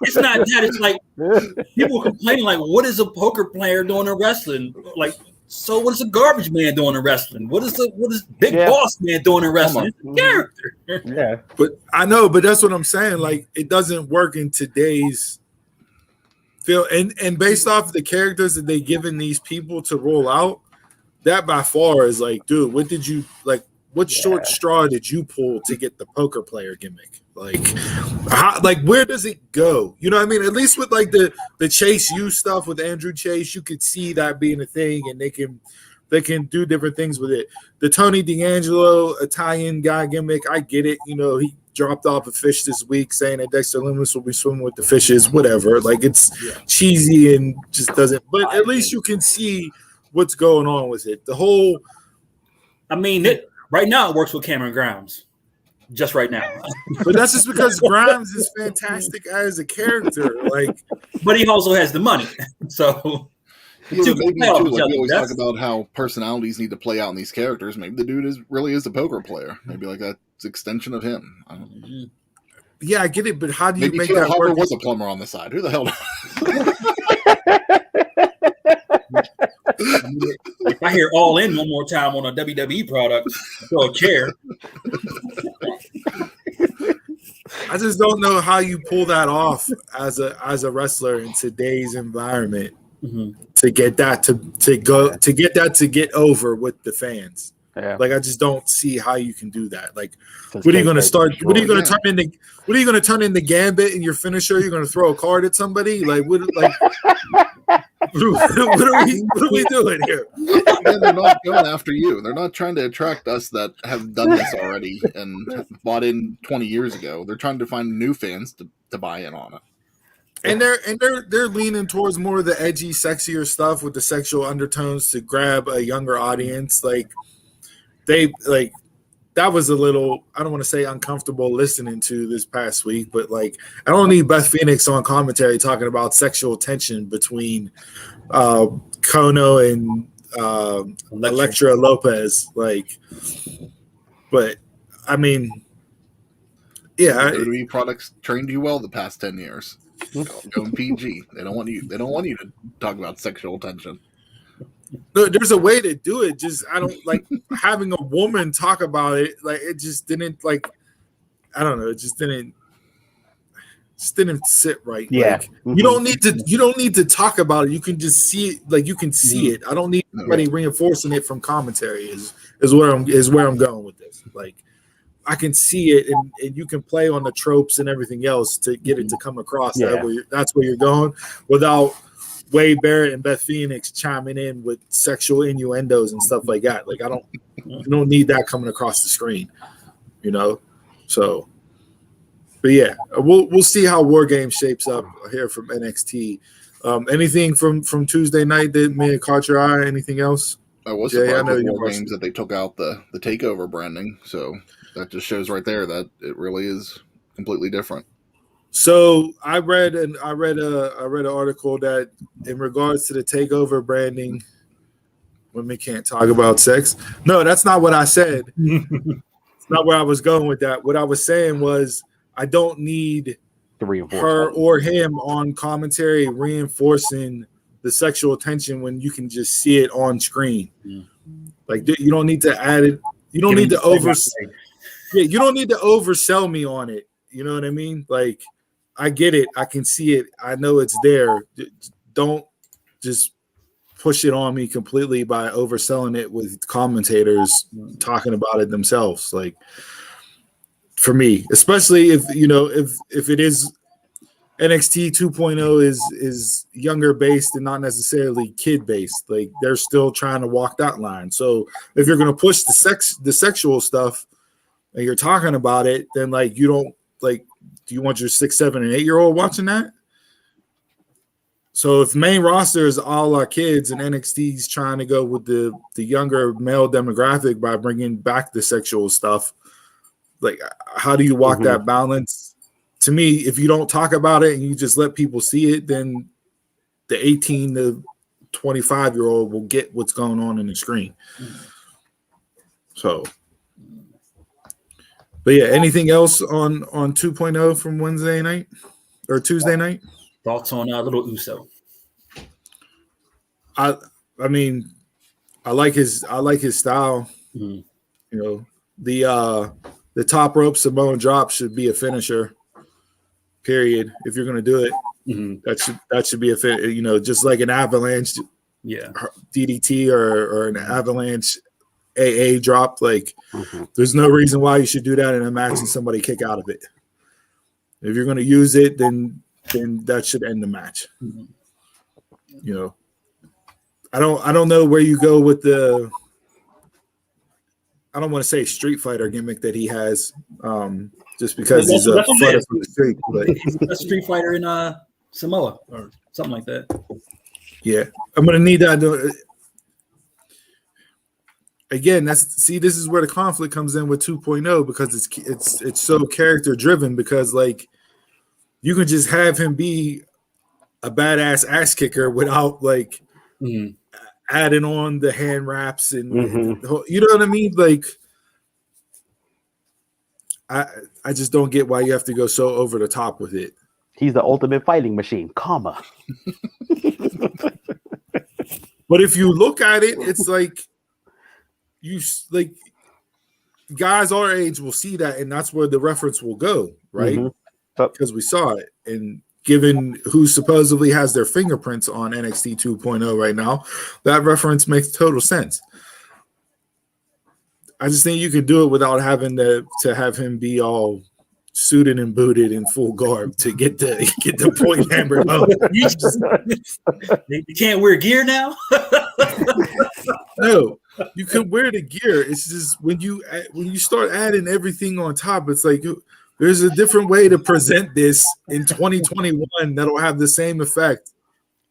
It's not that. It's like people complaining, like, what is a poker player doing in wrestling? Like, so what is a garbage man doing in wrestling? What is Big Boss Man doing in wrestling? It's a character. Yeah. But I know, but that's what I'm saying. Like, it doesn't work in today's feel. And based off the characters that they given these people to roll out, that by far is like, dude, what did you like? What short straw did you pull to get the poker player gimmick? Like, where does it go? You know what I mean? At least with like the Chase U stuff with Andrew Chase, you could see that being a thing, and they can do different things with it. The Tony D'Angelo Italian guy gimmick, I get it. You know, he dropped off a fish this week saying that Dexter Lumis will be swimming with the fishes, whatever. Like, it's cheesy and just doesn't. But at least you can see what's going on with it. The whole, I mean, right now it works with Cameron Grimes, just right now. But that's just because Grimes is fantastic as a character. Like, but he also has the money, so. Yeah, maybe too, like we always talk about how personalities need to play out in these characters. Maybe the dude really is a poker player. Maybe like that's an extension of him. I don't know. Yeah, I get it, but how do you make that Harper work? Was a plumber on the side. Who the hell? If I hear All In one more time on a WWE product, throw a chair. I just don't know how you pull that off as a wrestler in today's environment to get that to get over with the fans. Yeah. Like, I just don't see how you can do that. Like, what are you going to start? What are you going to turn into? What are you going to turn into Gambit in your finisher? You're going to throw a card at somebody? Like, what? Like, what are we doing here? Yeah, they're not going after you. They're not trying to attract us that have done this already and bought in 20 years ago. They're trying to find new fans to buy in on it. And they're leaning towards more of the edgy, sexier stuff with the sexual undertones to grab a younger audience. Like, that was a little, I don't want to say uncomfortable listening to this past week, but like, I don't need Beth Phoenix on commentary talking about sexual tension between Kono and Elektra Lopez. Like, but I mean, yeah, WWE products trained you well the past 10 years. Going PG. They don't want you to talk about sexual tension. There's a way to do it. Just, I don't like having a woman talk about it. Like, it just didn't, like, I don't know. It just didn't sit right. Yeah. Like, you don't need to talk about it. You can just see it. Like, you can see it. I don't need anybody reinforcing it from commentary is where I'm going with this. Like, I can see it, and you can play on the tropes and everything else to get it to come across. That's where you're going without Wade Barrett and Beth Phoenix chiming in with sexual innuendos and stuff like that. Like, you don't need that coming across the screen, you know? So, but yeah, we'll see how War Games shapes up here from NXT. Anything from Tuesday night that may have caught your eye? Anything else? I was surprised with War Games that they took out the takeover branding. So that just shows right there that it really is completely different. So I read an article that in regards to the takeover branding, women can't talk about sex. No, that's not what I said. It's not where I was going with that. What I was saying was I don't need her or him on commentary reinforcing the sexual tension when you can just see it on screen. Like, you don't need to add it. You don't need to you don't need to oversell me on it. You know what I mean? Like, I get it. I can see it. I know it's there. Don't just push it on me completely by overselling it with commentators talking about it themselves. Like, for me, especially if it is NXT 2.0 is younger based and not necessarily kid based. Like, they're still trying to walk that line. So if you're going to push the sexual stuff and you're talking about it, then like, you don't like, do you want your 6, 7, and 8-year-old watching that? So if main roster is all our kids and NXT's trying to go with the younger male demographic by bringing back the sexual stuff, like, how do you walk that balance? To me, if you don't talk about it and you just let people see it, then the 18 to 25-year-old will get what's going on in the screen. So, but yeah, anything else on 2.0 from Wednesday night or Tuesday night? Thoughts on little Uso? I mean, I like his style. Mm-hmm. You know, the top rope Samoan drop should be a finisher. Period. If you're going to do it, that should be a fit. You know, just like an avalanche, DDT or an avalanche AA drop. Like, there's no reason why you should do that in a match and somebody kick out of it. If you're going to use it, then that should end the match. You know, I don't know where you go with the. I don't want to say Street Fighter gimmick that he has, just because he's a fighter from the street. But he's a Street Fighter in Samoa or something like that. Yeah, I'm gonna need that. Again, this is where the conflict comes in with 2.0 because it's so character driven. Because like you can just have him be a badass ass kicker without like. Adding on the hand wraps and you know what I mean? Like I just don't get why you have to go so over the top with it. He's the ultimate fighting machine, comma. But if you look at it, it's like guys our age will see that, and that's where the reference will go, right? Because we saw it, and given who supposedly has their fingerprints on NXT 2.0 right now, that reference makes total sense. I just think you could do it without having to have him be all suited and booted in full garb to get the point hammered home. You can't wear gear now? No, you can wear the gear. It's just when you start adding everything on top, it's like there's a different way to present this in 2021 that'll have the same effect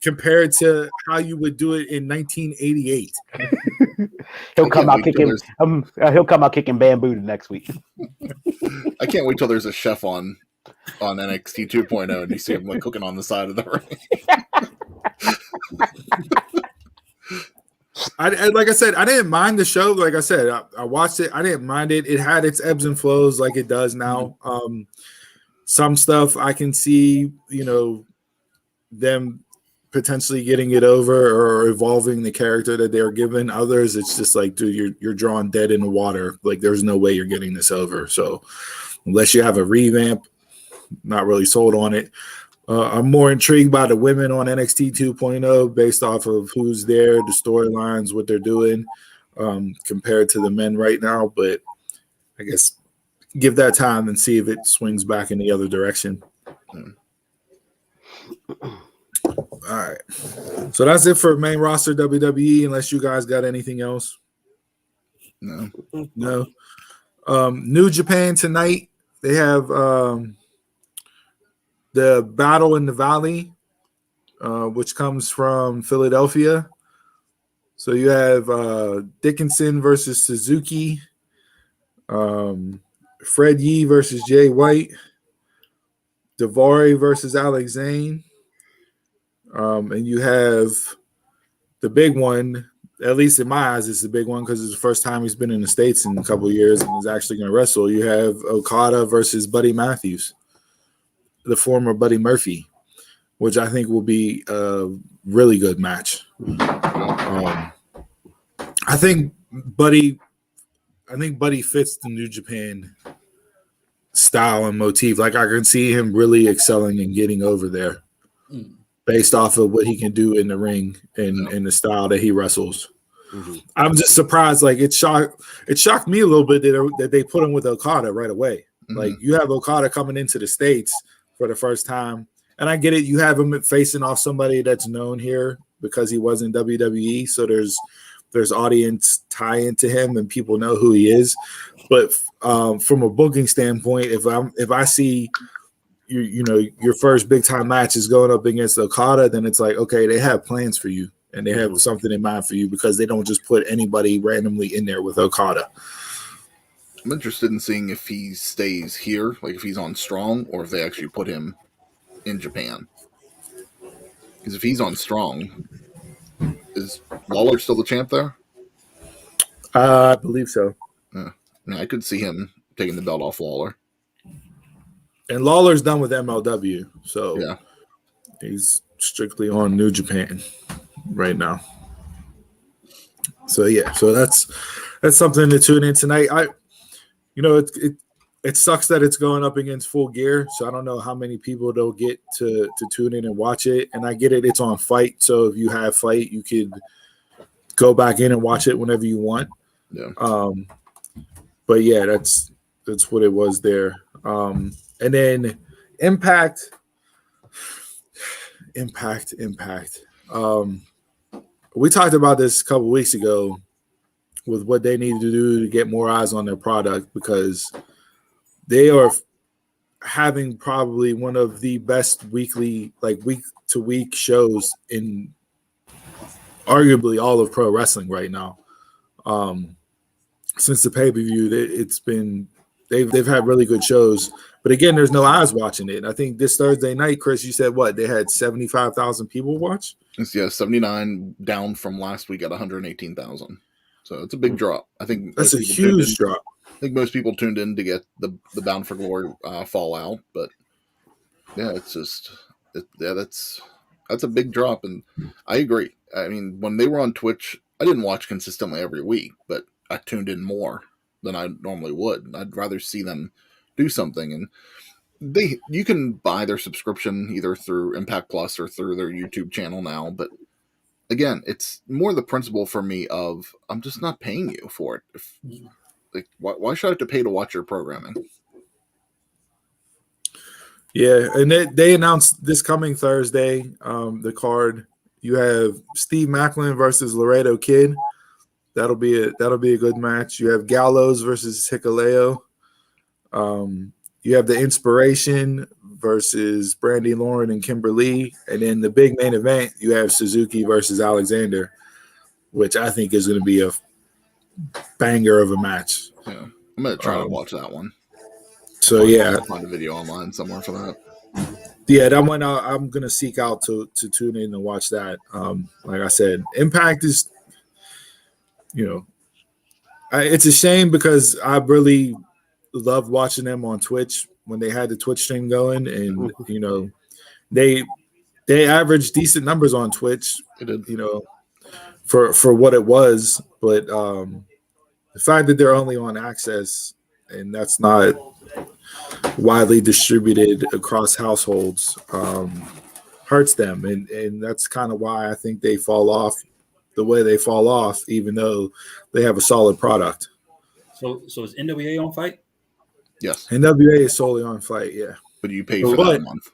compared to how you would do it in 1988. He'll come out kicking bamboo next week. I can't wait till there's a chef on NXT 2.0 and you see him like cooking on the side of the ring. Like I said, I didn't mind the show. Like I said, I watched it. I didn't mind it. It had its ebbs and flows like it does now. Some stuff I can see, you know, them potentially getting it over or evolving the character that they're given. Others, it's just like, dude, you're drawing dead in the water. Like, there's no way you're getting this over. So unless you have a revamp, not really sold on it. I'm more intrigued by the women on NXT 2.0 based off of who's there, the storylines, what they're doing, compared to the men right now. But I guess give that time and see if it swings back in the other direction. All right. So that's it for main roster WWE, unless you guys got anything else. No. New Japan tonight, they have the Battle in the Valley, which comes from Philadelphia. So you have Dickinson versus Suzuki, Fred Yee versus Jay White, Daivari versus Alex Zane, and you have the big one. At least in my eyes, it's the big one because it's the first time he's been in the States in a couple of years and is actually going to wrestle. You have Okada versus Buddy Matthews, the former Buddy Murphy, which I think will be a really good match. I think Buddy fits the New Japan style and motif. Like, I can see him really excelling and getting over there based off of what he can do in the ring and the style that he wrestles. I'm just surprised. Like, it shocked me a little bit that they put him with Okada right away. Like, you have Okada coming into the States for the first time, and I get it. You have him facing off somebody that's known here because he was in WWE, so there's audience tie into him and people know who he is. But from a booking standpoint, if I see your first big time match is going up against Okada, then it's like, okay, they have plans for you and they have something in mind for you because they don't just put anybody randomly in there with Okada. I'm interested in seeing if he stays here, like if he's on Strong, or if they actually put him in Japan. Because if he's on Strong, Is Lawler still the champ there? I believe so. Yeah, I could see him taking the belt off Lawler. And Lawler's done with MLW, so yeah, he's strictly on New Japan right now. So yeah, so that's something to tune in tonight. It sucks that it's going up against Full Gear, so I don't know how many people they'll get to tune in and watch it. And I get it; it's on Fight, so if you have Fight, you could go back in and watch it whenever you want. Yeah. But yeah, that's what it was there. And then Impact. We talked about this a couple weeks ago with what they need to do to get more eyes on their product, because they are having probably one of the best weekly, like week-to-week shows in arguably all of pro wrestling right now. Since the pay-per-view, it's been they've had really good shows. But again, there's no eyes watching it. I think this Thursday night, Chris, you said what? They had 75,000 people watch? Yeah, 79 down from last week at 118,000. So it's a big drop. I think that's a huge drop. I think most people tuned in to get the Bound for Glory fallout, but yeah, that's a big drop, and I agree. I mean, when they were on Twitch, I didn't watch consistently every week, but I tuned in more than I normally would. I'd rather see them do something, and you can buy their subscription either through Impact Plus or through their YouTube channel now, but again, it's more the principle for me of I'm just not paying you for it. Why should I have to pay to watch your programming? Yeah, and they announced this coming Thursday, the card. You have Steve Macklin versus Laredo Kid. That'll be a good match. You have Gallows versus Hikuleo. You have the Inspiration versus Brandy Lauren and Kimberly, and then the big main event, you have Suzuki versus Alexander, which I think is going to be a banger of a match. Yeah, I'm gonna try to watch that one. So yeah, find a video online somewhere for that. Yeah, that one I'm gonna seek out to tune in and watch that. Like I said, Impact is, it's a shame because I really loved watching them on Twitch when they had the Twitch stream going, and they averaged decent numbers on Twitch. For what it was, but the fact that they're only on Access and that's not widely distributed across households hurts them, and that's kind of why I think they fall off the way they fall off, even though they have a solid product. So is NWA on Fight? Yes, NWA is solely on Fight. Yeah, but you pay for that a month.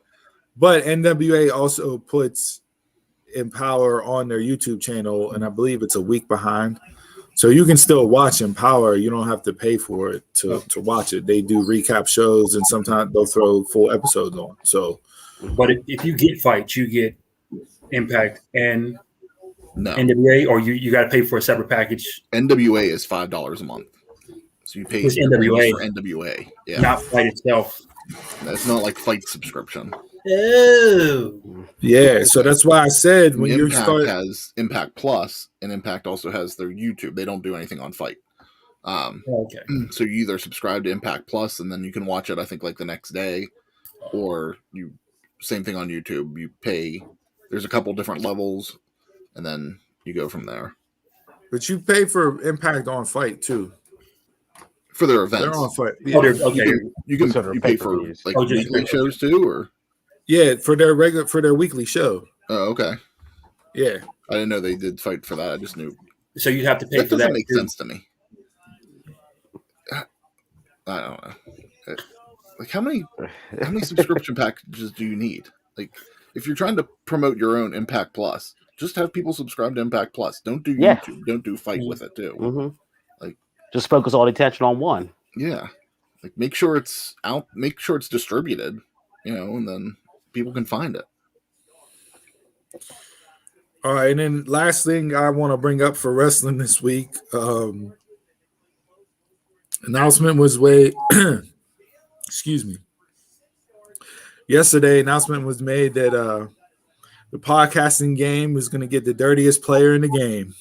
But NWA also puts Empower on their YouTube channel, and I believe it's a week behind. So you can still watch Empower. You don't have to pay for it to watch it. They do recap shows, and sometimes they'll throw full episodes on. So, but if you get Fight, you get Impact and NWA, or you got to pay for a separate package. NWA is $5 a month, so you pay for NWA. Yeah, not Fight itself. That's not like Fight subscription. Oh, yeah. So that's why I said when Impact has Impact Plus, and Impact also has their YouTube. They don't do anything on Fight. Okay. So you either subscribe to Impact Plus, and then you can watch it, I think, like the next day, or same thing on YouTube. You pay. There's a couple different levels, and then you go from there. But you pay for Impact on Fight too. For their events. They're on Fight. Yeah. Okay. You pay for like weekly shows too, or for their weekly show. Oh, okay. Yeah. I didn't know they did Fight for that. I just knew. So you have to pay for that. Doesn't make sense to me. I don't know. Like how many subscription packages do you need? Like if you're trying to promote your own Impact Plus, just have people subscribe to Impact Plus. Don't do YouTube. Don't do Fight with it too. Mm-hmm. Like just focus all the attention on one. Yeah. Like make sure it's out. Make sure it's distributed. And then people can find it. All right, and then last thing I want to bring up for wrestling this week, announcement was excuse me. Yesterday, announcement was made that The podcasting game is going to get the dirtiest player in the game.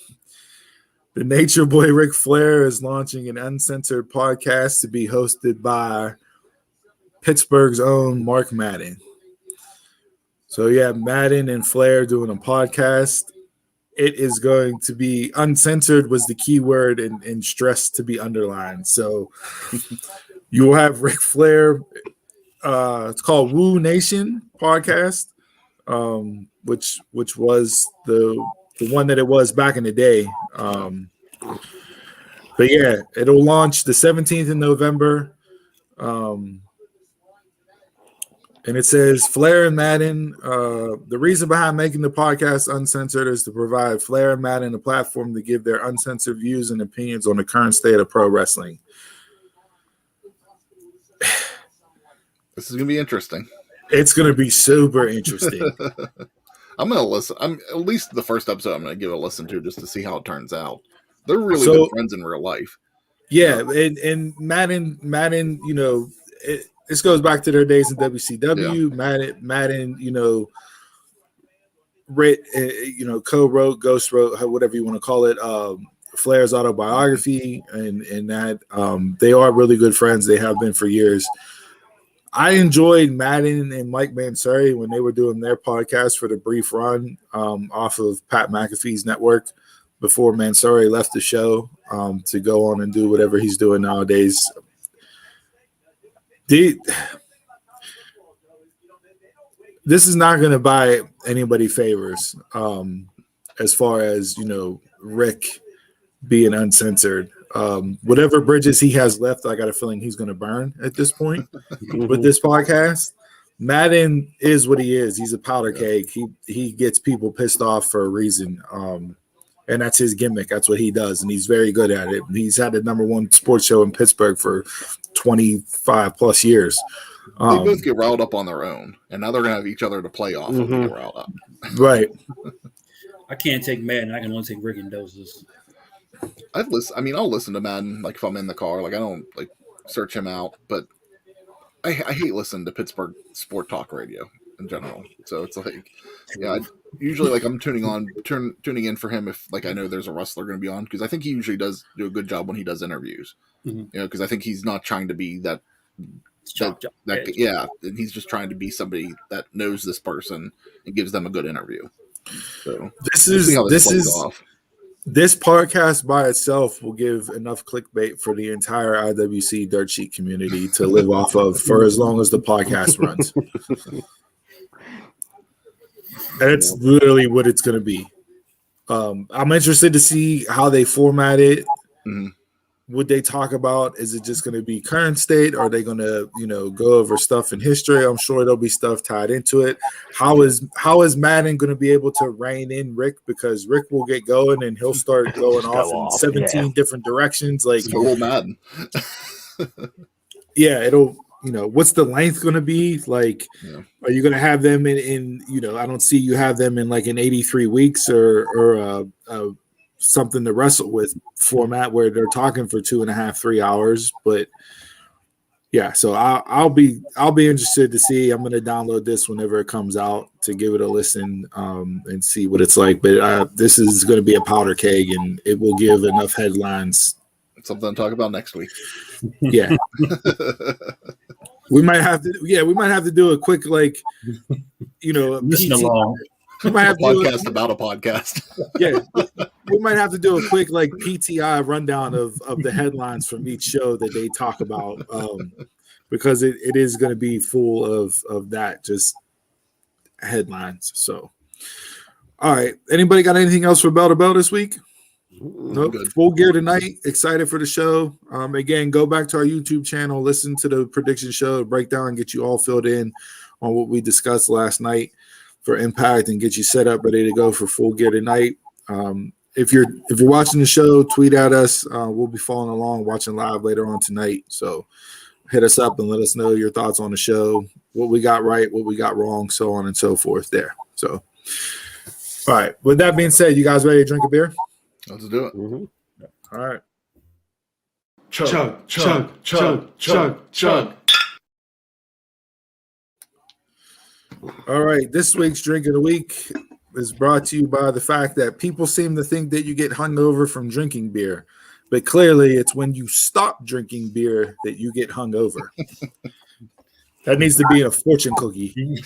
The Nature Boy Ric Flair is launching an uncensored podcast to be hosted by Pittsburgh's own Mark Madden. So yeah, Madden and Flair doing a podcast. It is going to be uncensored was the key word and stressed to be underlined. So you will have Ric Flair. It's called Woo Nation Podcast, which was the one that it was back in the day. But yeah, it'll launch the 17th of November. And it says Flair and Madden. The reason behind making the podcast uncensored is to provide Flair and Madden a platform to give their uncensored views and opinions on the current state of pro wrestling. This is gonna be interesting. It's gonna be super interesting. I'm gonna listen. At least the first episode. I'm gonna give it a listen to just to see how it turns out. They're really good friends in real life. Yeah, and Madden, you know, this goes back to their days in WCW. Yeah. Madden, you know, co-wrote, ghost wrote, whatever you want to call it, Flair's autobiography, and that they are really good friends. They have been for years. I enjoyed Madden and Mike Mansuri when they were doing their podcast for the brief run off of Pat McAfee's network before Mansuri left the show to go on and do whatever he's doing nowadays. This is not going to buy anybody favors as far as, you know, Rick being uncensored. Whatever bridges he has left, I got a feeling he's going to burn at this point with this podcast. Madden is what he is. He's a powder keg. He gets people pissed off for a reason. And that's his gimmick. That's what he does. And he's very good at it. He's had the #1 sports show in Pittsburgh for 25 plus years. They both get riled up on their own. And now they're going to have each other to play off of and get riled up. Right. I can't take Madden. I can only take Rick in doses. I'll listen to Madden like if I'm in the car. Like I don't like search him out, but I hate listening to Pittsburgh sport talk radio in general. So it's like, yeah, usually like I'm tuning in for him if like I know there's a wrestler going to be on, because I think he usually does do a good job when he does interviews. You know, because I think he's not trying to be that yeah, and he's just trying to be somebody that knows this person and gives them a good interview. So this podcast by itself will give enough clickbait for the entire IWC dirt sheet community to live off of for as long as the podcast runs. That's literally what it's going to be. I'm interested to see how they format it. Would they talk about, is it just going to be current state? Are they going to, you know, go over stuff in history? I'm sure there'll be stuff tied into it. How is Madden going to be able to rein in Rick? Because Rick will get going and he'll start going off in 17 different directions. Like total Madden. Yeah, it'll, you know, what's the length going to be? Like, are you going to have them in, you know, I don't see you have them in like in 83 weeks or something to wrestle with format where they're talking for 2.5, 3 hours. But yeah, so I'll be interested to see. I'm going to download this whenever it comes out to give it a listen and see what it's like. But this is going to be a powder keg, and it will give enough headlines. Something to talk about next week. Yeah. We might have to do a quick, like, you know, listen along. We might have to podcast about a podcast. Yeah, we might have to do a quick like PTI rundown of the headlines from each show that they talk about, because it is going to be full of that, just headlines. So, all right, anybody got anything else for Bell to Bell this week? Nope. Full gear tonight. Excited for the show. Again, go back to our YouTube channel, listen to the prediction show, breakdown, and get you all filled in on what we discussed last night for Impact, and get you set up ready to go for Full Gear tonight. If you're watching the show, tweet at us. We'll be following along, watching live later on tonight. So hit us up and let us know your thoughts on the show, what we got right, what we got wrong, so on and so forth there. So, all right. With that being said, you guys ready to drink a beer? Let's do it. All right. Chug, chug, chug, chug, chug. All right, this week's drink of the week is brought to you by the fact that people seem to think that you get hungover from drinking beer, but clearly it's when you stop drinking beer that you get hungover. That needs to be in a fortune cookie.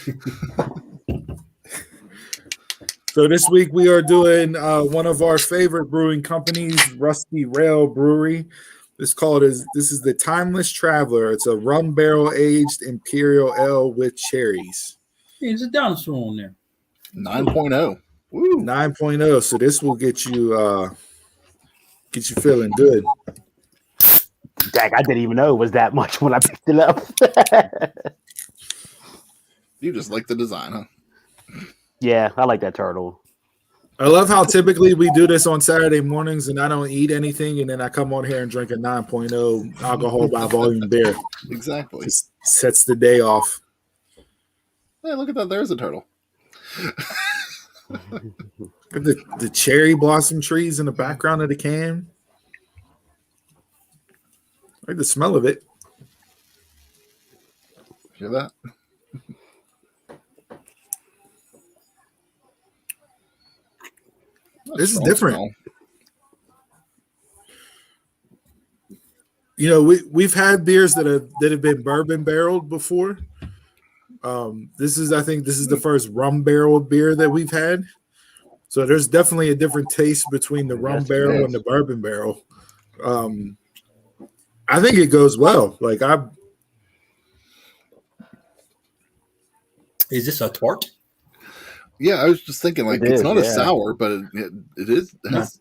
So this week we are doing one of our favorite brewing companies, Rusty Rail Brewery. This is the Timeless Traveler. It's a rum barrel aged imperial ale with cherries. Hey, there's a dinosaur on there. 9.0. Woo. 9.0. So this will get you feeling good. Jack, I didn't even know it was that much when I picked it up. You just like the design, huh? Yeah, I like that turtle. I love how typically we do this on Saturday mornings and I don't eat anything and then I come on here and drink a 9.0 alcohol by volume beer. Exactly. Just sets the day off. Hey, look at that. There's a turtle. The cherry blossom trees in the background of the can. I like the smell of it. Hear that? This is different. Smell. You know, we've had beers that have been bourbon barreled before. I think this is the first rum barreled beer that we've had. So there's definitely a different taste between the rum barrel and the bourbon barrel. I think it goes well. Is this a tart? Yeah, I was just thinking, like, it's not a yeah. sour, but it is. It's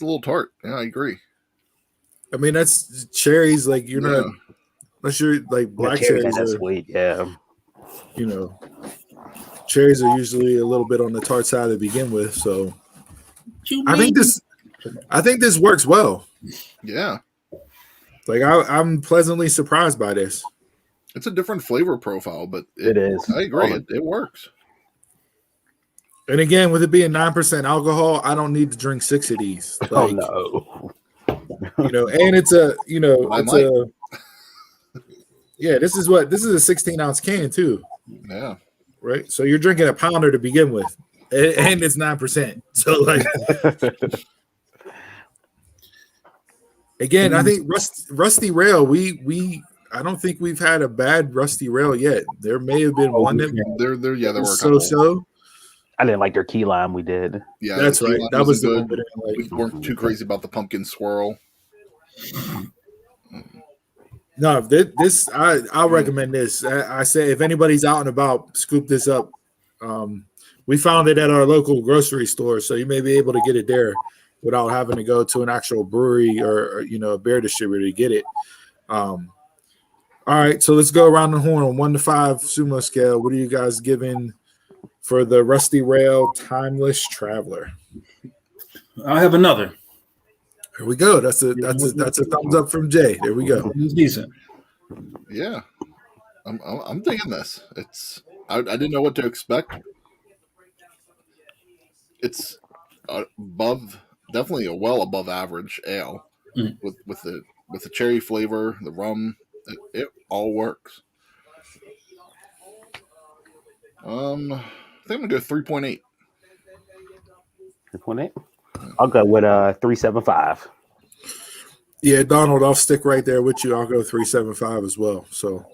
a little tart. Yeah, I agree. I mean, that's cherries. Like you're not, unless you're like black cherries. That's sweet. Yeah. You know, cherries are usually a little bit on the tart side to begin with. So I think this works well. Yeah. Like I'm pleasantly surprised by this. It's a different flavor profile, but It is. I agree. It works. And again, with it being 9% alcohol, I don't need to drink 6 of these. Like, Oh no. You know, and this is a 16-ounce can too. Yeah. Right. So you're drinking a pounder to begin with, and it's 9%. So like, again, I think Rusty Rail. I don't think we've had a bad Rusty Rail yet. There may have been one that There were so. I didn't like their key lime we did. Yeah, that's right. That was the one. We weren't too crazy about the pumpkin swirl. No, I'll recommend this. I say if anybody's out and about, scoop this up. We found it at our local grocery store, so you may be able to get it there without having to go to an actual brewery or a beer distributor to get it. All right, so let's go around the horn on 1 to 5 sumo scale. What are you guys giving for the Rusty Rail Timeless Traveler? I have another. Here we go. That's a thumbs up from Jay. There we go. It's decent. Yeah, I'm digging this. I didn't know what to expect. It's definitely a well above average ale with the cherry flavor, the rum. It all works. I think I'm gonna go 3.8. 3.8. I'll go with 3.75. Yeah, Donald, I'll stick right there with you. I'll go 3.75 as well. So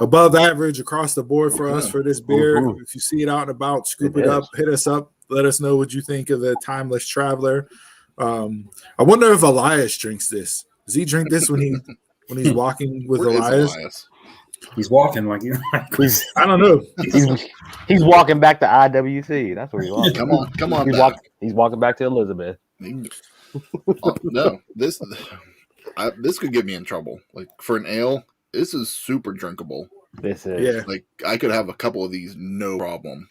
above average across the board for us for this beer. Mm-hmm. If you see it out and about, scoop it up, hit us up. Let us know what you think of the Timeless Traveler. I wonder if Elias drinks this. Does he drink this when he's walking with Elias? He's walking like I don't know. He's walking back to IWC. That's where he's walking. Come on. He's walking back to Elizabeth. No, this could get me in trouble. Like for an ale, this is super drinkable. This is like I could have a couple of these no problem.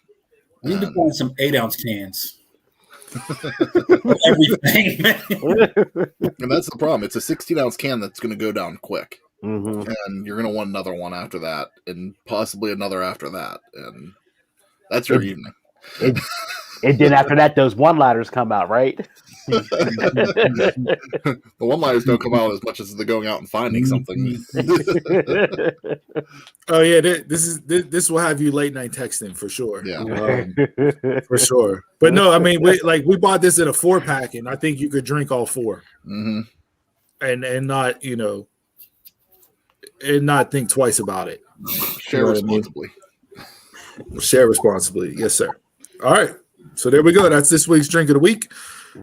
We need to find some 8-ounce cans. Everything, and that's the problem. It's a 16-ounce can that's going to go down quick. Mm-hmm. And you're going to want another one after that, and possibly another after that, and that's your evening. And then after that, those one-liners come out, right? The one-liners don't come out as much as the going out and finding something. Oh yeah, this will have you late night texting for sure. Yeah, for sure. But no, I mean, we bought this in a 4-pack, and I think you could drink all 4, and not and not think twice about it. Share responsibly. Share responsibly, yes, sir. All right, so there we go. That's this week's drink of the week.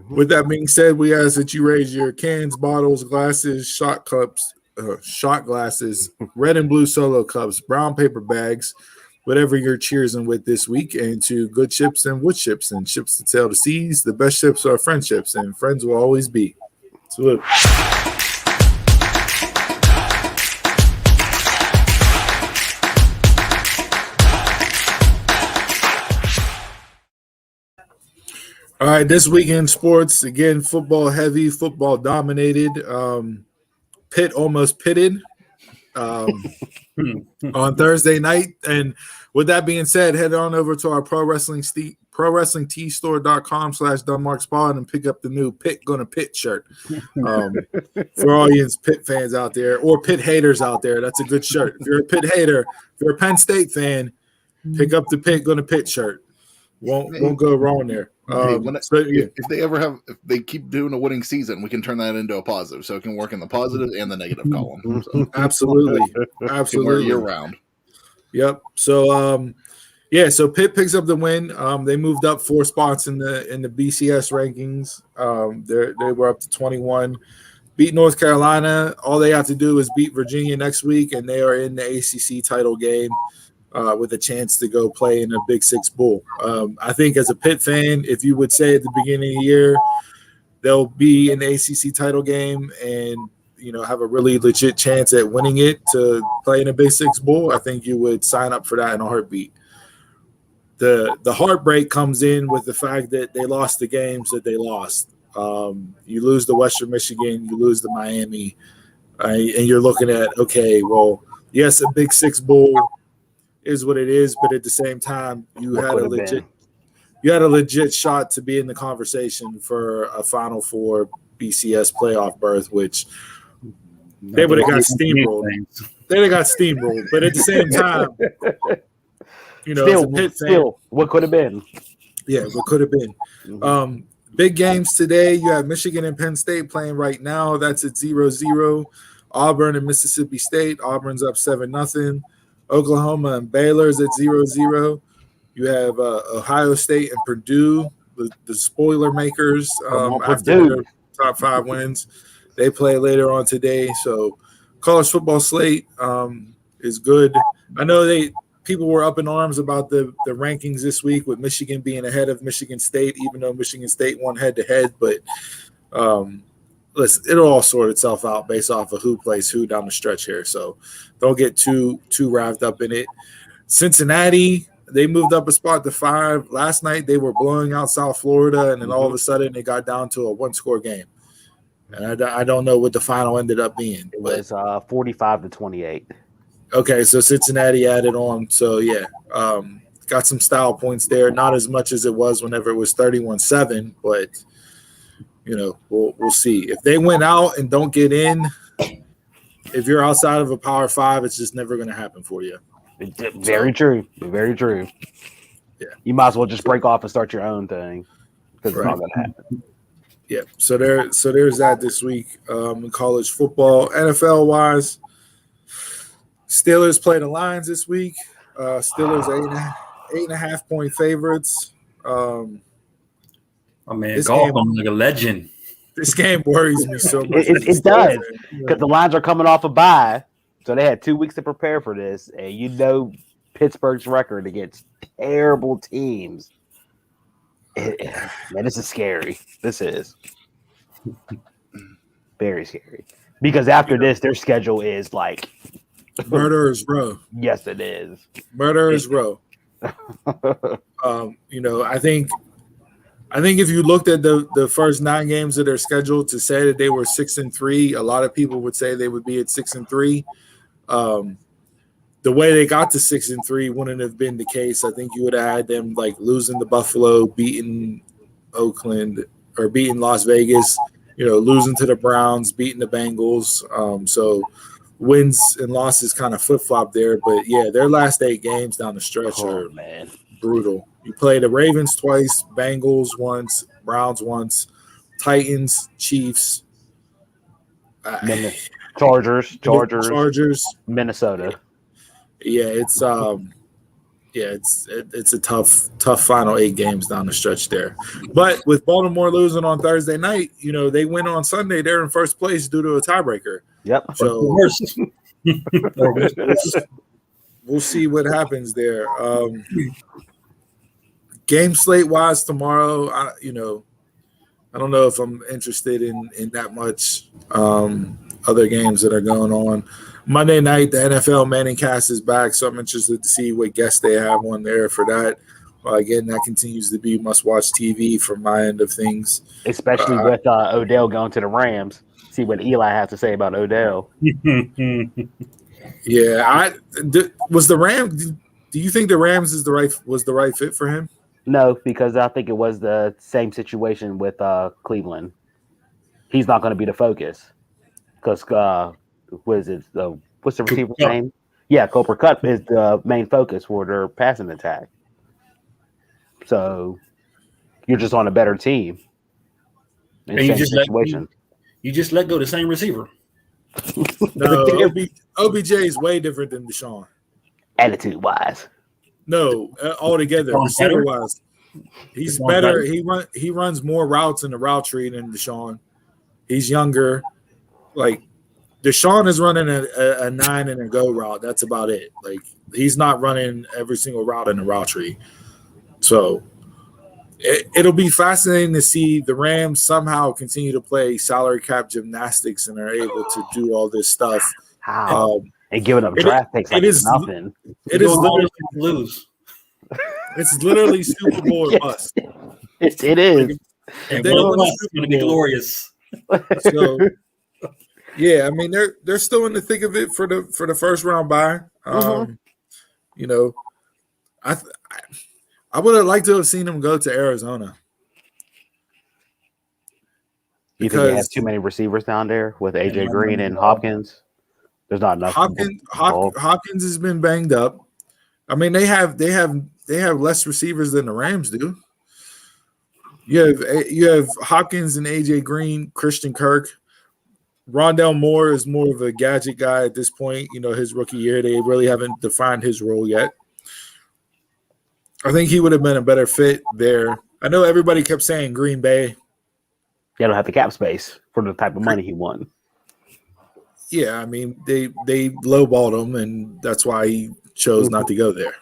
With that being said, we ask that you raise your cans, bottles, glasses, shot cups, shot glasses, red and blue solo cups, brown paper bags, whatever you're cheersing with this week, and to good ships and wood ships and ships that sail the seas. The best ships are friendships, and friends will always be. Salute. All right, this weekend sports, again, football heavy, football dominated. Pitt almost pitted on Thursday night. And with that being said, head on over to our ProWrestlingTeeStore.com/DunmarksPod and pick up the new Pitt Gonna Pitt shirt. For all you Pitt fans out there or Pitt haters out there, that's a good shirt. If you're a Pitt hater, if you're a Penn State fan, pick up the Pitt Gonna Pitt shirt. Won't go wrong there. If they keep doing a winning season, we can turn that into a positive, so it can work in the positive and the negative column. So. Absolutely. Year round. Yep. So so Pitt picks up the win. They moved up 4 spots in the BCS rankings. They were up to 21. Beat North Carolina. All they have to do is beat Virginia next week, and they are in the ACC title game. With a chance to go play in a Big Six Bowl. I think as a Pitt fan, if you would say at the beginning of the year they'll be in the ACC title game and have a really legit chance at winning it to play in a Big Six Bowl, I think you would sign up for that in a heartbeat. The heartbreak comes in with the fact that they lost the games that they lost. You lose to Western Michigan, you lose to Miami, and you're looking at, okay, well, yes, a Big Six Bowl is what it is, but at the same time, you had a legit shot to be in the conversation for a Final Four BCS playoff berth, which they would have got steamrolled. They'd have got steamrolled, but at the same time, as a Pitt fan, what could have been? Yeah, what could have been. Mm-hmm. Big games today. You have Michigan and Penn State playing right now. That's at 0-0. Auburn and Mississippi State. Auburn's up 7-0. Oklahoma and Baylor's at 0-0. You have Ohio State and Purdue, the spoiler makers after their top 5 wins. They play later on today. So college football slate is good. I know people were up in arms about the rankings this week with Michigan being ahead of Michigan State, even though Michigan State won head-to-head. But listen, it'll all sort itself out based off of who plays who down the stretch here. So don't get too wrapped up in it. Cincinnati, they moved up a spot to 5. Last night they were blowing out South Florida, and then all of a sudden they got down to a 1-score game. And I don't know what the final ended up being. It was 45-28. Okay, so Cincinnati added on. So, yeah, got some style points there. Not as much as it was whenever it was 31-7, but, we'll see. If they win out and don't get in, if you're outside of a Power 5, it's just never going to happen for you. Very true. Very true. Yeah. You might as well just break off and start your own thing because it's not going to happen. Yeah, so there's that this week in college football. NFL-wise, Steelers play the Lions this week. Steelers 8.5-point favorites. Oh man, Gotham like a legend. This game worries me so much. It does because the Lions are coming off a bye, so they had 2 weeks to prepare for this. And Pittsburgh's record against terrible teams. Man, this is scary. This is very scary because after this, their schedule is like Murderer's Row. Yes, it is. Murderer's Row. I think if you looked at the first 9 games of their schedule to say that they were 6-3, a lot of people would say they would be at 6-3. the way they got to 6-3 wouldn't have been the case. I think you would have had them like losing to Buffalo, beating Oakland, or beating Las Vegas, losing to the Browns, beating the Bengals. So wins and losses kind of flip-flop there. But, yeah, their last 8 games down the stretch are brutal. You play the Ravens twice, Bengals once, Browns once, Titans, Chiefs. Chargers, Minnesota. Yeah, it's a tough final 8 games down the stretch there. But with Baltimore losing on Thursday night, they win on Sunday. They're in first place due to a tiebreaker. Yep. So we'll see what happens there. Game slate wise tomorrow, I don't know if I'm interested in that much other games that are going on. Monday night, the NFL Manning Cast is back, so I'm interested to see what guests they have on there for that. Again, that continues to be must-watch TV from my end of things. Especially with Odell going to the Rams. See what Eli has to say about Odell. Yeah, was the Rams. Do you think the Rams was the right fit for him? No, because I think it was the same situation with Cleveland. He's not going to be the focus because what's the receiver's name? Yeah, Cooper Kupp is the main focus for their passing attack. So you're just on a better team. And you just let go the same receiver. No, OBJ is way different than Deshaun. Attitude wise. No, altogether, receiver wise, he's better. He runs more routes in the route tree than Deshaun. He's younger. Like Deshaun is running a 9 and a go route. That's about it. Like he's not running every single route in the route tree. So it'll be fascinating to see the Rams somehow continue to play salary cap gymnastics and are able to do all this stuff. And giving up draft picks like it's nothing. It is literally lose. It's literally Super Bowl or bust. It is. And they're going to be glorious. So, yeah, I mean they're still in the thick of it for the first round bye. I would have liked to have seen them go to Arizona. You think they have too many receivers down there with AJ Green and Hopkins? There's not enough. Hopkins has been banged up. I mean, they have less receivers than the Rams do. You have Hopkins and AJ Green, Christian Kirk. Rondell Moore is more of a gadget guy at this point. His rookie year, they really haven't defined his role yet. I think he would have been a better fit there. I know everybody kept saying Green Bay. They don't have the cap space for the type of money he won. Yeah, I mean they lowballed him, and that's why he chose not to go there.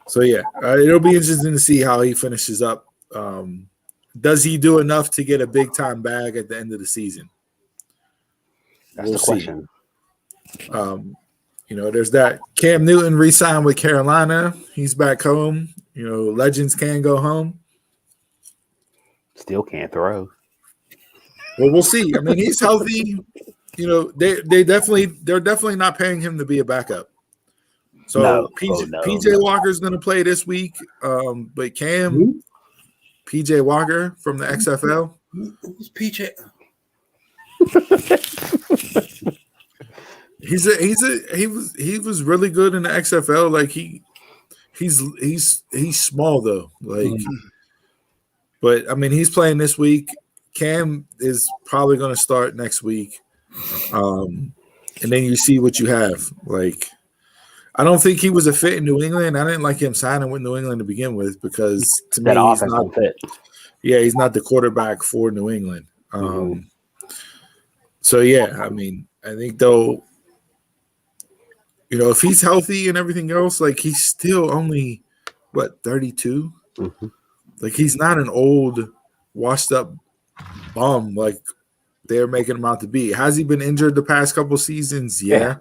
So it'll be interesting to see how he finishes up. Does he do enough to get a big time bag at the end of the season? That's the question. There's that. Cam Newton re-signed with Carolina. He's back home. Legends can go home. Still can't throw. Well, we'll see. I mean, he's healthy. They're definitely not paying him to be a backup. So PJ Walker's going to play this week. But Cam, PJ Walker from the XFL. Who's PJ? He was really good in the XFL. Like he's small though. But I mean, he's playing this week. Cam is probably going to start next week, and then you see what you have. Like, I don't think he was a fit in New England. I didn't like him signing with New England to begin with because to me he's not fit. Yeah, he's not the quarterback for New England. So yeah, I mean, I think though, if he's healthy and everything else, like he's still only 32. Like he's not an old, washed up bum like they're making him out to be. Has he been injured the past couple seasons? Yeah.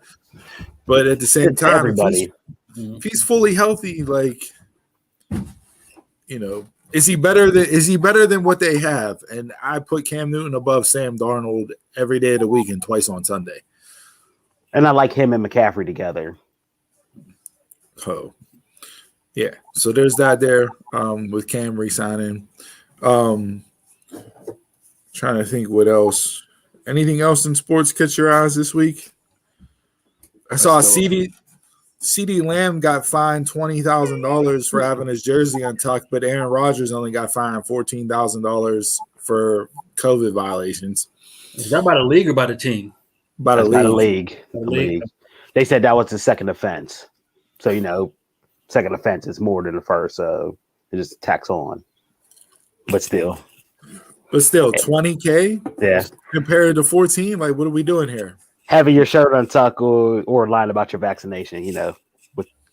But at the same time, if he's fully healthy, like is he better than what they have? And I put Cam Newton above Sam Darnold every day of the week and twice on Sunday. And I like him and McCaffrey together. Oh, yeah. So there's that there with Cam re-signing. Trying to think what else. Anything else in sports catch your eyes this week? I saw CD Lamb got fined $20,000 for having his jersey untucked, but Aaron Rodgers only got fined $14,000 for COVID violations. Is that by the league or by the team? By the league. They said that was the second offense. So, second offense is more than the first. So it just tacks on. But still, $20K? Yeah. Compared to 14? Like, what are we doing here? Having your shirt untucked or lying about your vaccination,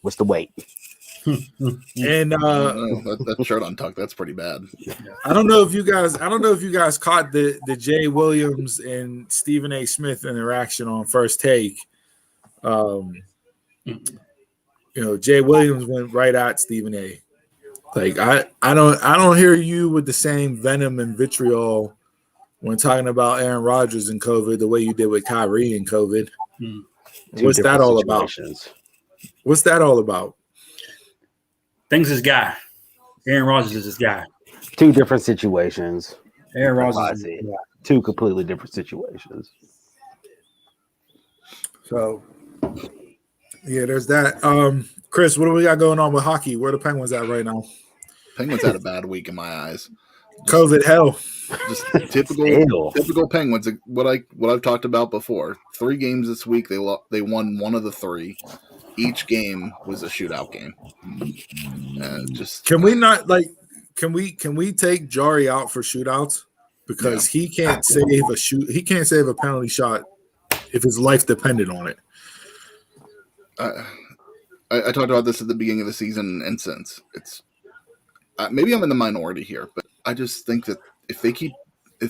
what's the weight? And that shirt untucked, that's pretty bad. I don't know if you guys caught the Jay Williams and Stephen A. Smith interaction on First Take. Jay Williams went right at Stephen A. Like I don't hear you with the same venom and vitriol when talking about Aaron Rodgers and COVID the way you did with Kyrie and COVID. What's that all about? What's that all about? Things his guy. Aaron Rodgers is his guy. Two different situations. Aaron Rodgers is his guy. Two completely different situations. So, yeah, there's that. Chris, what do we got going on with hockey? Where the Penguins at right now? Penguins had a bad week in my eyes. COVID hell. Just typical Penguins. What I've talked about before. 3 games this week. They won 1 of the 3. Each game was a shootout game. Can we not can we take Jari out for shootouts because he can't save he can't save a penalty shot if his life depended on it. I talked about this at the beginning of the season, and since it's maybe I'm in the minority here, but I just think that if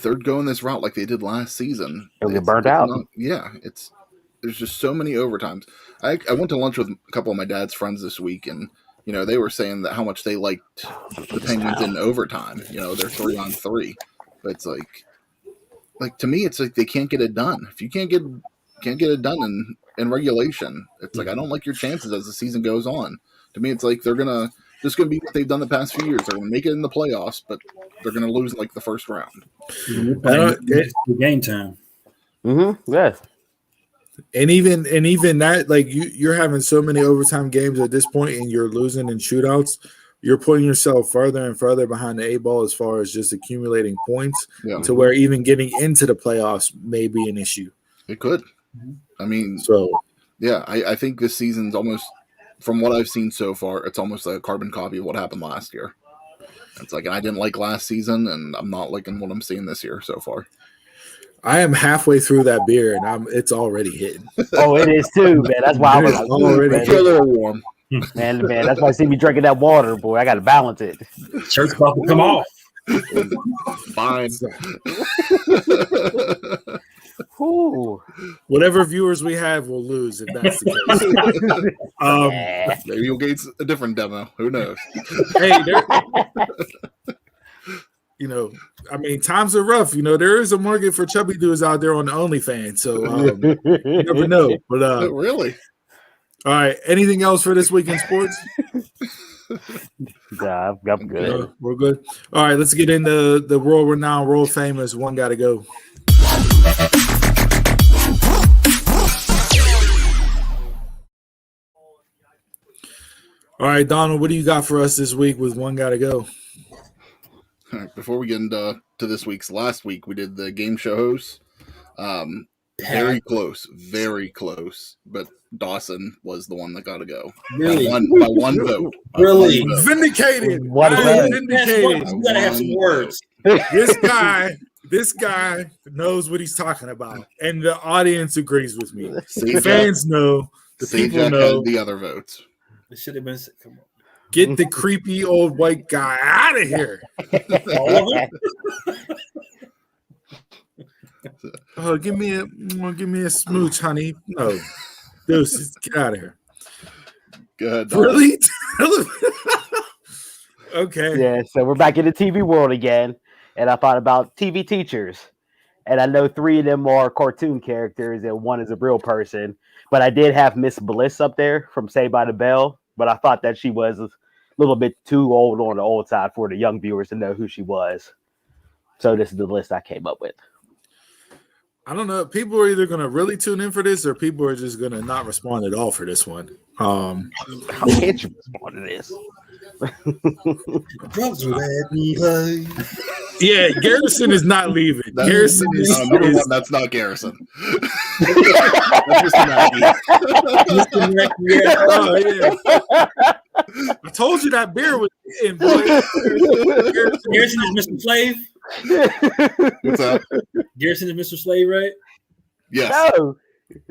they're going this route like they did last season, they'll get burned out. There's just so many overtimes. I went to lunch with a couple of my dad's friends this week, and they were saying that how much they liked the Penguins in overtime. They're 3-on-3, but it's like to me, it's like they can't get it done. If you can't get it done in regulation, it's like I don't like your chances as the season goes on. To me, it's like they're gonna be what they've done the past few years. They're gonna make it in the playoffs, but they're gonna lose in the first round. It's game time. Yeah. And even that, you're having so many overtime games at this point, and you're losing in shootouts. You're putting yourself further and further behind the 8 ball as far as just accumulating points to where even getting into the playoffs may be an issue. It could. I mean, I think this season's almost, from what I've seen so far, it's almost like a carbon copy of what happened last year. It's like I didn't like last season, and I'm not liking what I'm seeing this year so far. I am halfway through that beer, and it's already hitting. Oh, it is too, man. That's why I was already a little warm. Man, that's why I see me drinking that water, boy. I got to balance it. Shirt's about to come off. Fine. Whatever viewers we have will lose if that's the case. Maybe you'll get a different demo. Who knows? Hey, times are rough. There is a market for chubby dudes out there on the OnlyFans, so you never know. But really, all right. Anything else for this week in sports? Nah, I'm good. We're good. All right, let's get into the world-renowned, world-famous One Gotta Go. All right, Donald, what do you got for us this week with One Gotta Go? All right, before we get into last week, we did the game show hosts. Very close, but Dawson was the one that got to go. Really? By one vote. Really? Vindicated. Vindicated. You gotta have some words. This guy knows what he's talking about, and the audience agrees with me. The fans know. The people know. The other votes. It should have been. Come on. Get the creepy old white guy out of here. Oh, give me a smooch, honey. No, deuces, get out of here. Good. Really? Okay. Yeah, so we're back in the TV world again, and I thought about TV teachers. And I know 3 of them are cartoon characters and 1 is a real person. But I did have Miss Bliss up there from Saved by the Bell. But I thought that she was a little bit too old on the old side for the young viewers to know who she was. So this is the list I came up with. I don't know. People are either going to really tune in for this or people are just going to not respond at all for this one. How can't you respond to this? Yeah, Garrison is not leaving. Garrison is number one. That's not Garrison. That's Mr. Mackey. Oh, yeah. I told you that beer was in, boy. Garrison is Mr. Slave. What's that? Garrison is Mr. Slave, right? Yes. No.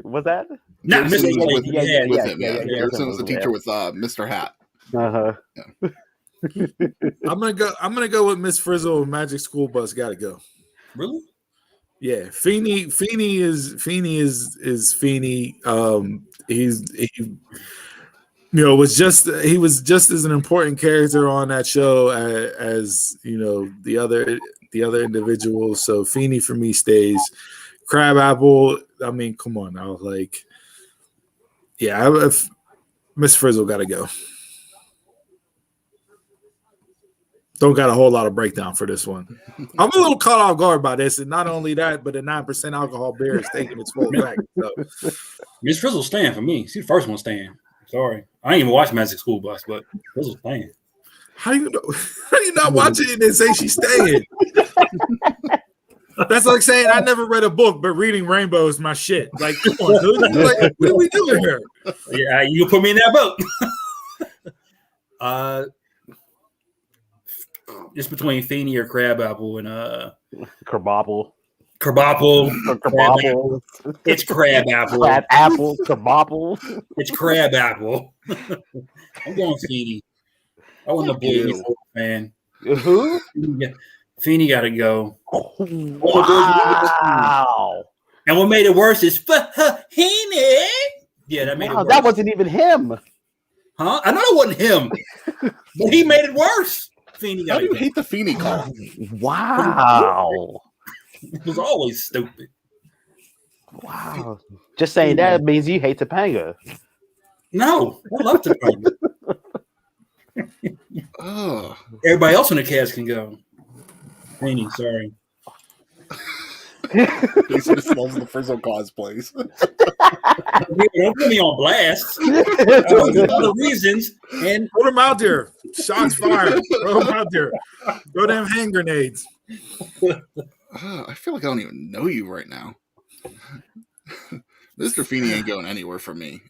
Was that? Not Garrison Mr. was Slave. with him. Garrison was the teacher with Mr. Hat. Uh-huh. Yeah. I'm gonna go with Miss Frizzle. Magic School Bus got to go. Really? Yeah, Feeney is Feeney. He was just as an important character on that show as the other individuals. So Feeney for me stays. Crabapple. I mean, come on now, Miss Frizzle got to go. Don't got a whole lot of breakdown for this one. I'm a little caught off guard by this, and not only that, but the 9% alcohol beer is taking its full effect. So. Miss Frizzle's staying for me. She's the first one staying. Sorry, I ain't even watch Magic School Bus, but Frizzle's staying. How do you know? How do you not watch it and then say she's staying? That's like saying I never read a book, but reading Rainbow is my shit. Like, come on, dude. Like, what are we doing here? Yeah, you put me in that boat. It's between Feeney or Crabapple and Crabapple. Crabapple. It's Crabapple. Crabapple. Crabapple. It's Crabapple. I'm going Feeney. I want the boy man. Who? Feeney got to go. Wow. And what made it worse is Feeney. Yeah, that made it worse. That wasn't even him. Huh? I know it wasn't him, but he made it worse. Feeney How do you hate the Feeney call? Wow. It was always stupid. Wow. Just saying that means you hate Topanga. No, I love Topanga. Oh. Everybody else in the cast can go. Feeney, sorry. Jason just loves the Frizzle cosplays. Don't put me on blast. Other reasons. And put them out there. Shots fired. Throw them out there. Throw them hand grenades. I feel like I don't even know you right now. Mr. Feeney ain't going anywhere for me.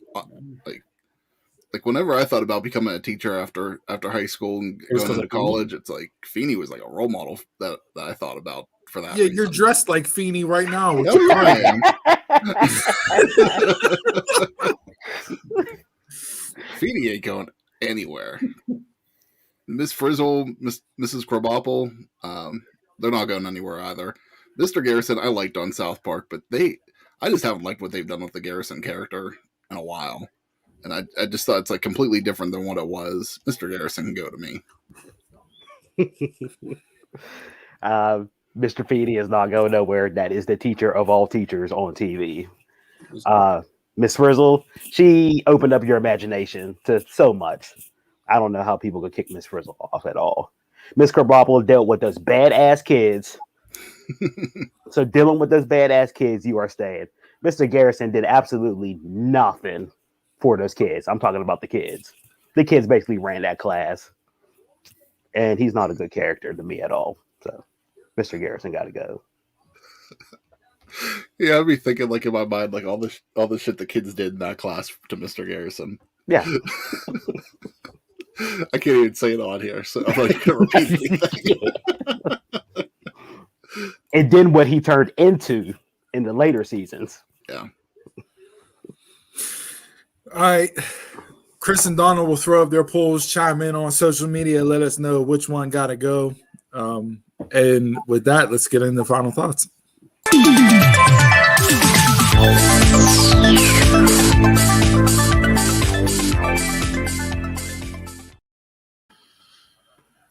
Like whenever I thought about becoming a teacher after high school and going into college, it's like Feeney was like a role model that I thought about for that. Yeah, reason. you're dressed like Feeney right now. Feeney ain't going anywhere. Miss Frizzle, Mrs. Crabapple, they're not going anywhere either. Mr. Garrison, I liked on South Park, but I just haven't liked what they've done with the Garrison character in a while. And I just thought it's like completely different than what it was. Mr. Garrison can go to me. Mr. Feeney is not going nowhere. That is the teacher of all teachers on TV. Miss Frizzle, she opened up your imagination to so much. I don't know how people could kick Miss Frizzle off at all. Miss Crabapple dealt with those badass kids. So dealing with those badass kids, you are staying. Mr. Garrison did absolutely nothing for those kids. I'm talking about the kids. The kids basically ran that class. And he's not a good character to me at all. So Mr. Garrison got to go. Yeah, I'd be thinking like in my mind, like all the shit the kids did in that class to Mr. Garrison. Yeah. I can't even say it on here, so I'm not gonna repeat anything. And then what he turned into in the later seasons. Yeah. All right. Chris and Donna will throw up their polls, chime in on social media, let us know which one got to go. And with that, let's get into final thoughts.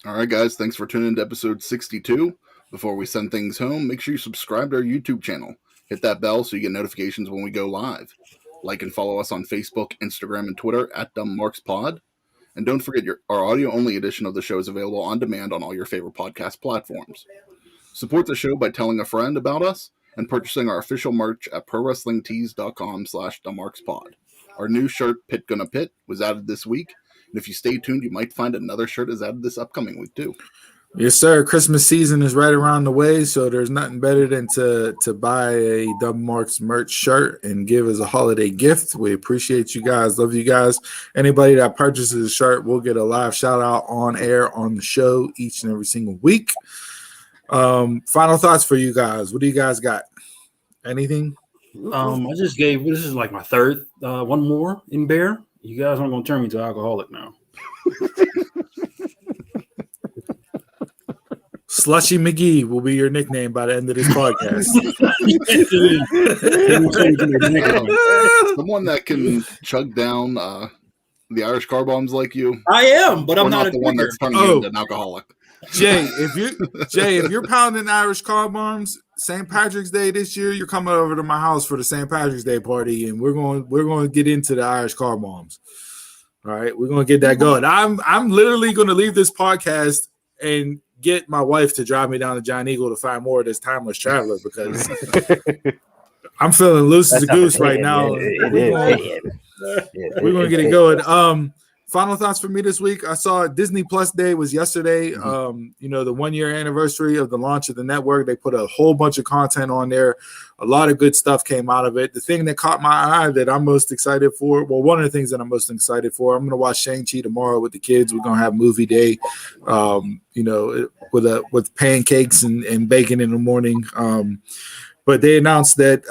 All right, guys. Thanks for tuning into episode 62. Before we send things home, make sure you subscribe to our YouTube channel. Hit that bell so you get notifications when we go live. Like and follow us on Facebook, Instagram, and Twitter at DumbMarksPod. And don't forget, our audio-only edition of the show is available on demand on all your favorite podcast platforms. Support the show by telling a friend about us and purchasing our official merch at prowrestlingtees.com/DumbMarksPod. Our new shirt, Pit Gonna Pit, was added this week. And if you stay tuned, you might find another shirt is added this upcoming week, too. Yes, sir. Christmas season is right around the way, so there's nothing better than to buy a Dumb Marks merch shirt and give as a holiday gift. We appreciate you guys. Love you guys. Anybody that purchases a shirt will get a live shout out on air on the show each and every single week. Final thoughts for you guys. What do you guys got? Anything? I just gave, this is like my third one more in bear. You guys aren't going to turn me into an alcoholic now. Slushy McGee will be your nickname by the end of this podcast. Someone that can chug down the Irish car bombs like you. I am, but I'm not the one that's turning you into an alcoholic. Jay, if you're pounding Irish car bombs, St. Patrick's Day this year, you're coming over to my house for the St. Patrick's Day party, and we're going to get into the Irish car bombs. All right, we're going to get that going. I'm literally going to leave this podcast and get my wife to drive me down to Giant Eagle to find more of this Timeless Traveler because I'm feeling loose as a goose right now. We're going to get it going. Final thoughts for me this week. I saw Disney Plus Day was yesterday. The 1 year anniversary of the launch of the network. They put a whole bunch of content on there. A lot of good stuff came out of it. The thing that caught my eye that I'm most excited for, well, one of the things that I'm most excited for, I'm going to watch Shang-Chi tomorrow with the kids. We're going to have movie day, with pancakes and bacon in the morning. But they announced that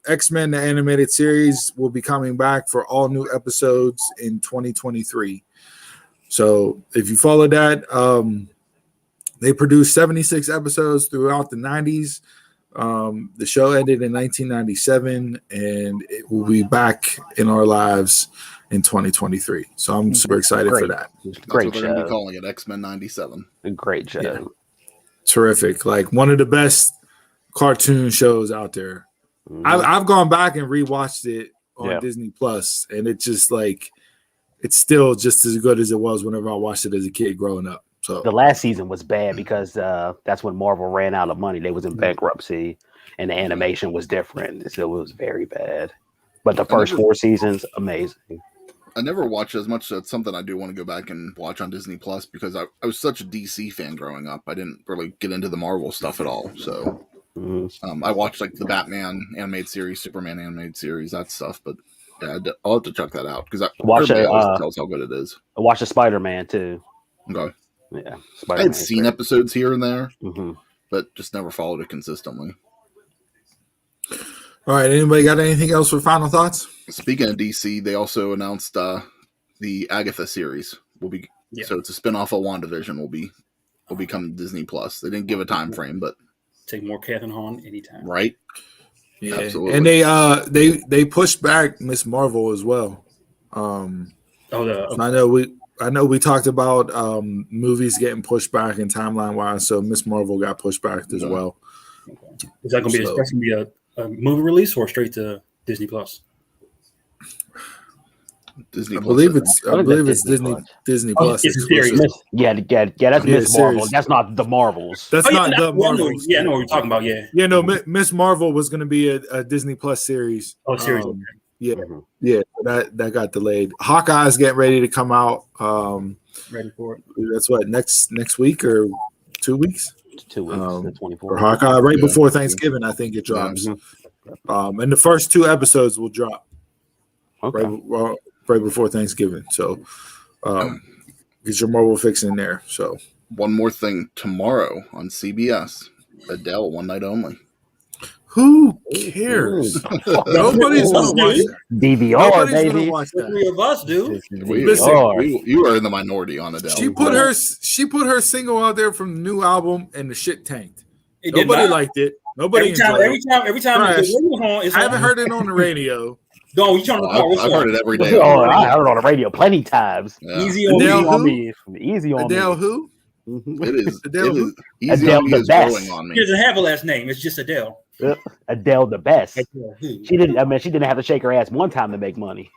X-Men, the animated series, will be coming back for all new episodes in 2023. So if you follow that, they produced 76 episodes throughout the 90s. The show ended in 1997, and it will be back in our lives in 2023. So I'm super excited for that. Great show. They're going to be calling it X-Men 97. Great show. Yeah. Terrific. Like one of the best cartoon shows out there. I've gone back and rewatched it on Disney Plus, and it's just like it's still just as good as it was whenever I watched it as a kid growing up. So the last season was bad because that's when Marvel ran out of money. They was in bankruptcy, and the animation was different, so it was very bad. But the first 4 seasons, amazing. I never watched as much. That's something I do want to go back and watch on Disney Plus because I was such a DC fan growing up. I didn't really get into the Marvel stuff at all. So I watched like the Batman animated series, Superman animated series, that stuff. But yeah, I'll have to check that out because tells how good it is. I watched the Spider-Man too. Okay. Yeah, I had seen episodes here and there, but just never followed it consistently. All right, anybody got anything else for final thoughts? Speaking of DC, they also announced the Agatha series will be so it's a spinoff of WandaVision will be coming to Disney Plus. They didn't give a time frame, but take more Catherine Hahn anytime. Right? Yeah, absolutely. And they pushed back Miss Marvel as well. I know we talked about movies getting pushed back in timeline wise, so Miss Marvel got pushed back as well. Okay. Is that going to be a movie release or straight to Disney Plus? Disney I believe it's Disney Plus. It's a series. That's Miss Marvel. That's not the Marvels. That's not the Marvels. I know what you're talking about. Yeah. No, Miss Marvel was going to be a Disney Plus series. Oh, series. Yeah, that got delayed. Hawkeye's getting ready to come out. Ready for it. That's what next week or 2 weeks. 2 weeks. The 24th. For Hawkeye, before Thanksgiving, I think it drops. And the first 2 episodes will drop. Okay. Right before Thanksgiving. So get your Marvel fix in there. So one more thing. Tomorrow on CBS, Adele, One Night Only. Who cares? Nobody's going to watch that. DVR, baby. The 3 of us do. You are in the minority on Adele. She put her single out there from the new album, and the shit tanked. Nobody liked it. Nobody every time I haven't heard it on the radio. No, you trying to call? I've heard it every day. I heard it on the radio plenty times. Yeah. Easy on me. Easy on Adele me. who? It is easy Adele on me the is best. growing on She me. doesn't have a last name. It's just Adele. Adele the best. Adele who? She didn't. I mean, she didn't have to shake her ass one time to make money.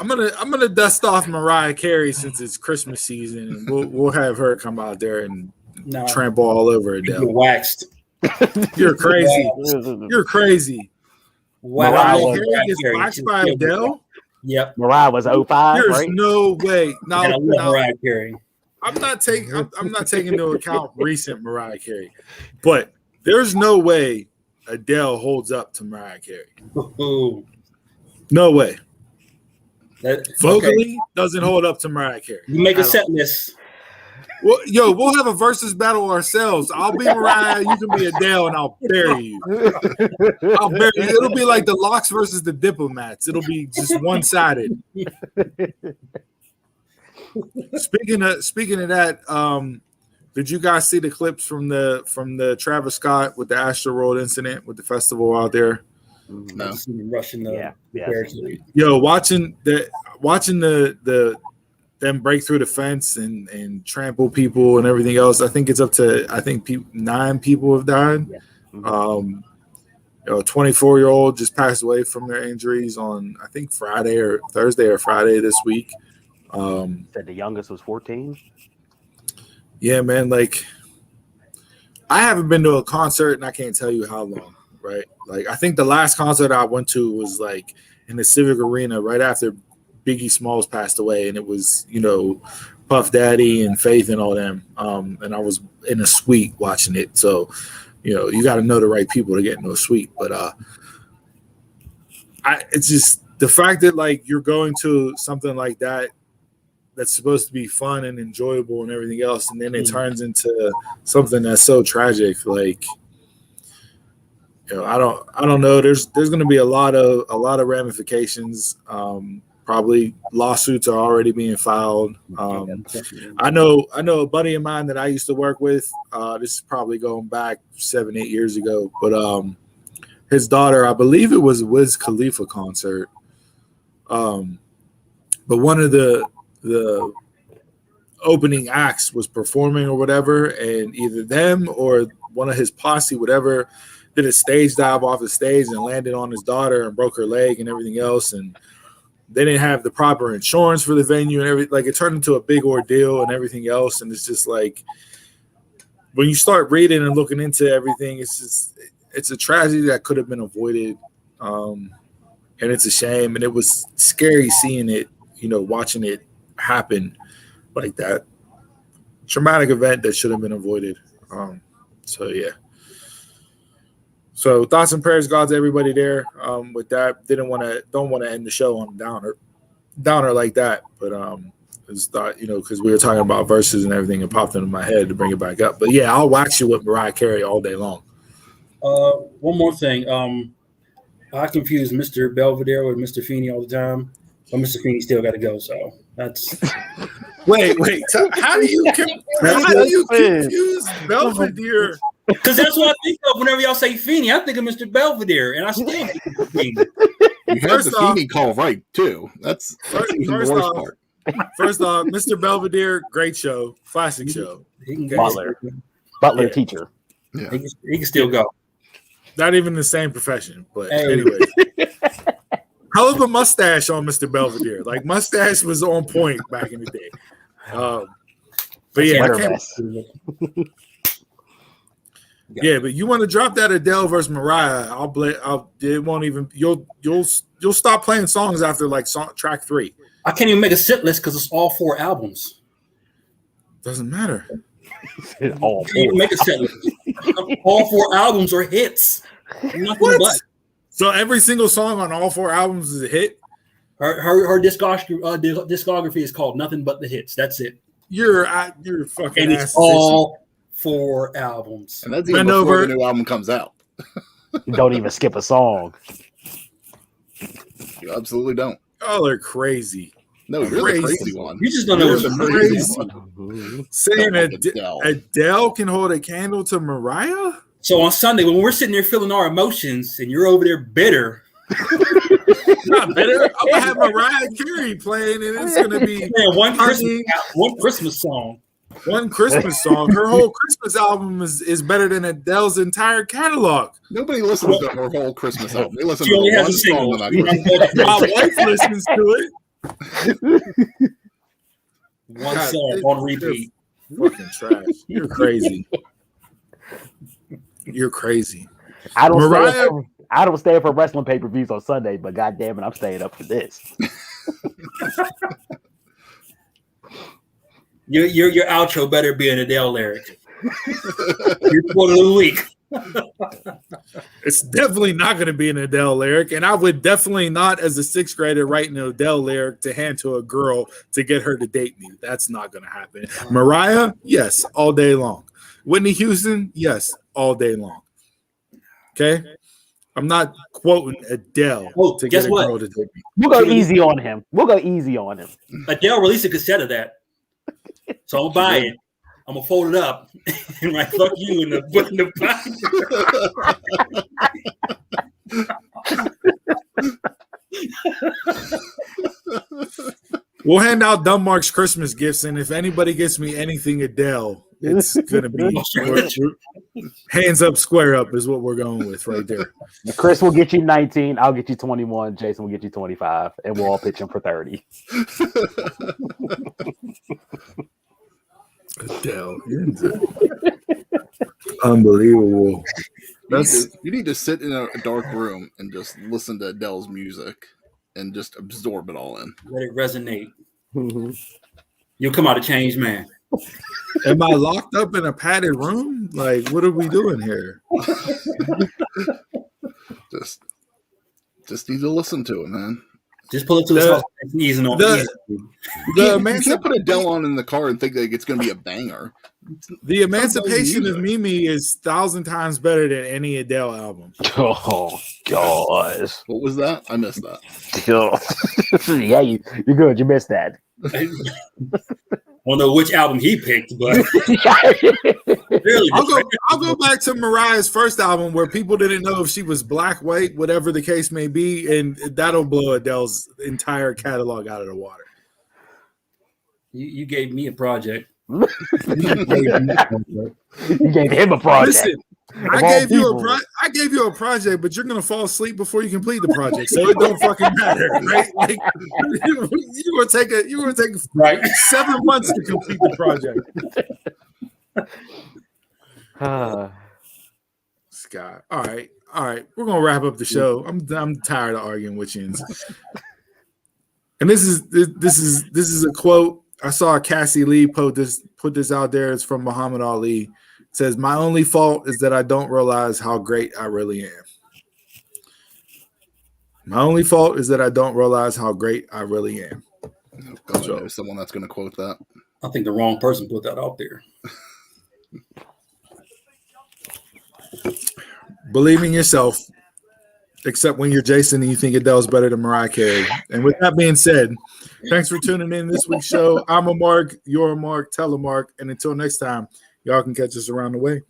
I'm gonna dust off Mariah Carey since it's Christmas season, and we'll have her come out there and trample all over Get Adele. waxed. You're crazy. You're crazy. Wow. Mariah Carey gets waxed by Adele. Yep. Mariah was 05, There's right? no way. Now, And I love Mariah Carey. I'm not taking into account recent Mariah Carey, but there's no way Adele holds up to Mariah Carey. Ooh. No way. Vocally Okay. doesn't hold up to Mariah Carey. You make a set list. Well, we'll have a versus battle ourselves. I'll be Mariah, you can be Adele, and I'll bury you. I'll bury you. It'll be like the Locks versus the Diplomats. It'll be just one-sided. Speaking of that, did you guys see the clips from the Travis Scott with the Astroworld incident with the festival out there? No. Rushing the Yo, watching the them break through the fence and trample people and everything else. I think it's up to 9 people have died. Yeah. 24-year-old just passed away from their injuries on I think Thursday or Friday this week. Said the youngest was 14. Yeah, man. Like, I haven't been to a concert and I can't tell you how long. Right? Like, I think the last concert I went to was like in the Civic Arena right after Biggie Smalls passed away, and it was, Puff Daddy and Faith and all them. And I was in a suite watching it. So, you got to know the right people to get into a suite. But it's just the fact that like you're going to something like that that's supposed to be fun and enjoyable and everything else, and then it turns into something that's so tragic. Like, I don't know. There's going to be a lot of ramifications. Probably lawsuits are already being filed. I know a buddy of mine that I used to work with. This is probably going back 7-8 years ago, but his daughter, I believe it was a Wiz Khalifa concert. But one of the opening acts was performing or whatever, and either them or one of his posse, whatever, did a stage dive off the stage and landed on his daughter and broke her leg and everything else. And they didn't have the proper insurance for the venue and everything. Like, it turned into a big ordeal and everything else. And it's just like, when you start reading and looking into everything, it's a tragedy that could have been avoided. And it's a shame. And it was scary seeing it, watching it happen like that. Traumatic event that should have been avoided. So yeah. So thoughts and prayers go out to everybody there. With that, don't want to end the show on a downer like that. But just thought, because we were talking about verses and everything, it popped into my head to bring it back up. But yeah, I'll wax you with Mariah Carey all day long. One more thing. I confuse Mr. Belvedere with Mr. Feeney all the time, but Mr. Feeney still got to go. So that's. Wait. How do you confuse Belvedere? Because that's what I think of whenever y'all say Feeney. I think of Mr. Belvedere, and I still think of Feeney. You have the Feeney call right too. That's even the worst part. First off, Mr. Belvedere, great show, classic show. He can Butler teacher. Yeah. He can still go. Not even the same profession, but anyway. Hell of a mustache on Mr. Belvedere. Like, mustache was on point back in the day. But yeah, I can't. Yeah, but you want to drop that Adele versus Mariah? It won't even. You'll stop playing songs after like track 3. I can't even make a set list because it's all 4 albums. Doesn't matter. All Can't even make a set list. All 4 albums are hits. Nothing but. So every single song on all 4 albums is a hit. Her discography is called Nothing But the Hits. That's it. You're fucking. And it's all 4 albums. And that's even before the new album comes out. You don't even skip a song. You absolutely don't. Y'all are crazy. No, you're the crazy one. You just don't know what's crazy. One. Saying Adele can hold a candle to Mariah? So on Sunday, when we're sitting there feeling our emotions and you're over there bitter Not better. I'm gonna have Mariah Carey playing, and it's gonna be one Christmas song. One Christmas song. Her whole Christmas album is better than Adele's entire catalog. Nobody listens to her whole Christmas album. They listen She to only has one a single. song that My wife listens to it. One song on repeat. Fucking trash. You're crazy. You're crazy. I don't stay for wrestling pay-per-views on Sunday, but goddamn it, I'm staying up for this. Your outro better be an Adele lyric. Your quote of the week. It's definitely not going to be an Adele lyric, and I would definitely not, as a sixth grader, write an Adele lyric to hand to a girl to get her to date me. That's not going to happen. Mariah, yes, all day long. Whitney Houston, yes, all day long. Okay, I'm not quoting Adele to get a girl to date me. We'll go easy on him. Adele released a cassette of that, so I'm gonna buy it. I'm gonna fold it up and write "fuck you" in the binder. We'll hand out Dunmark's Christmas gifts, and if anybody gets me anything Adele, it's gonna be hands up, square up is what we're going with right there. Chris will get you 19. I'll get you 21. Jason will get you 25, and we'll all pitch him for 30. Adele, unbelievable. You need to sit in a dark room and just listen to Adele's music and just absorb it all in. Let it resonate. Mm-hmm. You'll come out a changed man. Am I locked up in a padded room? Like, what are we doing here? Just need to listen to it, man. Just pull it to the house and easing on you can't put Adele on in the car and think that it's going to be a banger. The Emancipation of Mimi is 1,000 times better than any Adele album. Oh gosh, what was that? I missed that. Yeah, you're good. You missed that. I don't know which album he picked, but really, I'll go back to Mariah's first album where people didn't know if she was black, white, whatever the case may be, and that'll blow Adele's entire catalog out of the water. You gave me a project. You gave him a project. Listen, I gave you a project, but you're gonna fall asleep before you complete the project, so it don't fucking matter, right? Like, you're gonna take 7 months to complete the project. Scott, all right, we're gonna wrap up the show. I'm tired of arguing with you. And this is a quote. I saw Cassie Lee put this out there. It's from Muhammad Ali. It says, "My only fault is that I don't realize how great I really am." My only fault is that I don't realize how great I really am. God, there's someone that's going to quote that. I think the wrong person put that out there. Believe in yourself, except when you're Jason and you think Adele's better than Mariah Carey. And with that being said, thanks for tuning in this week's show. I'm a Mark, you're a Mark, tell a Mark, and until next time, y'all can catch us around the way.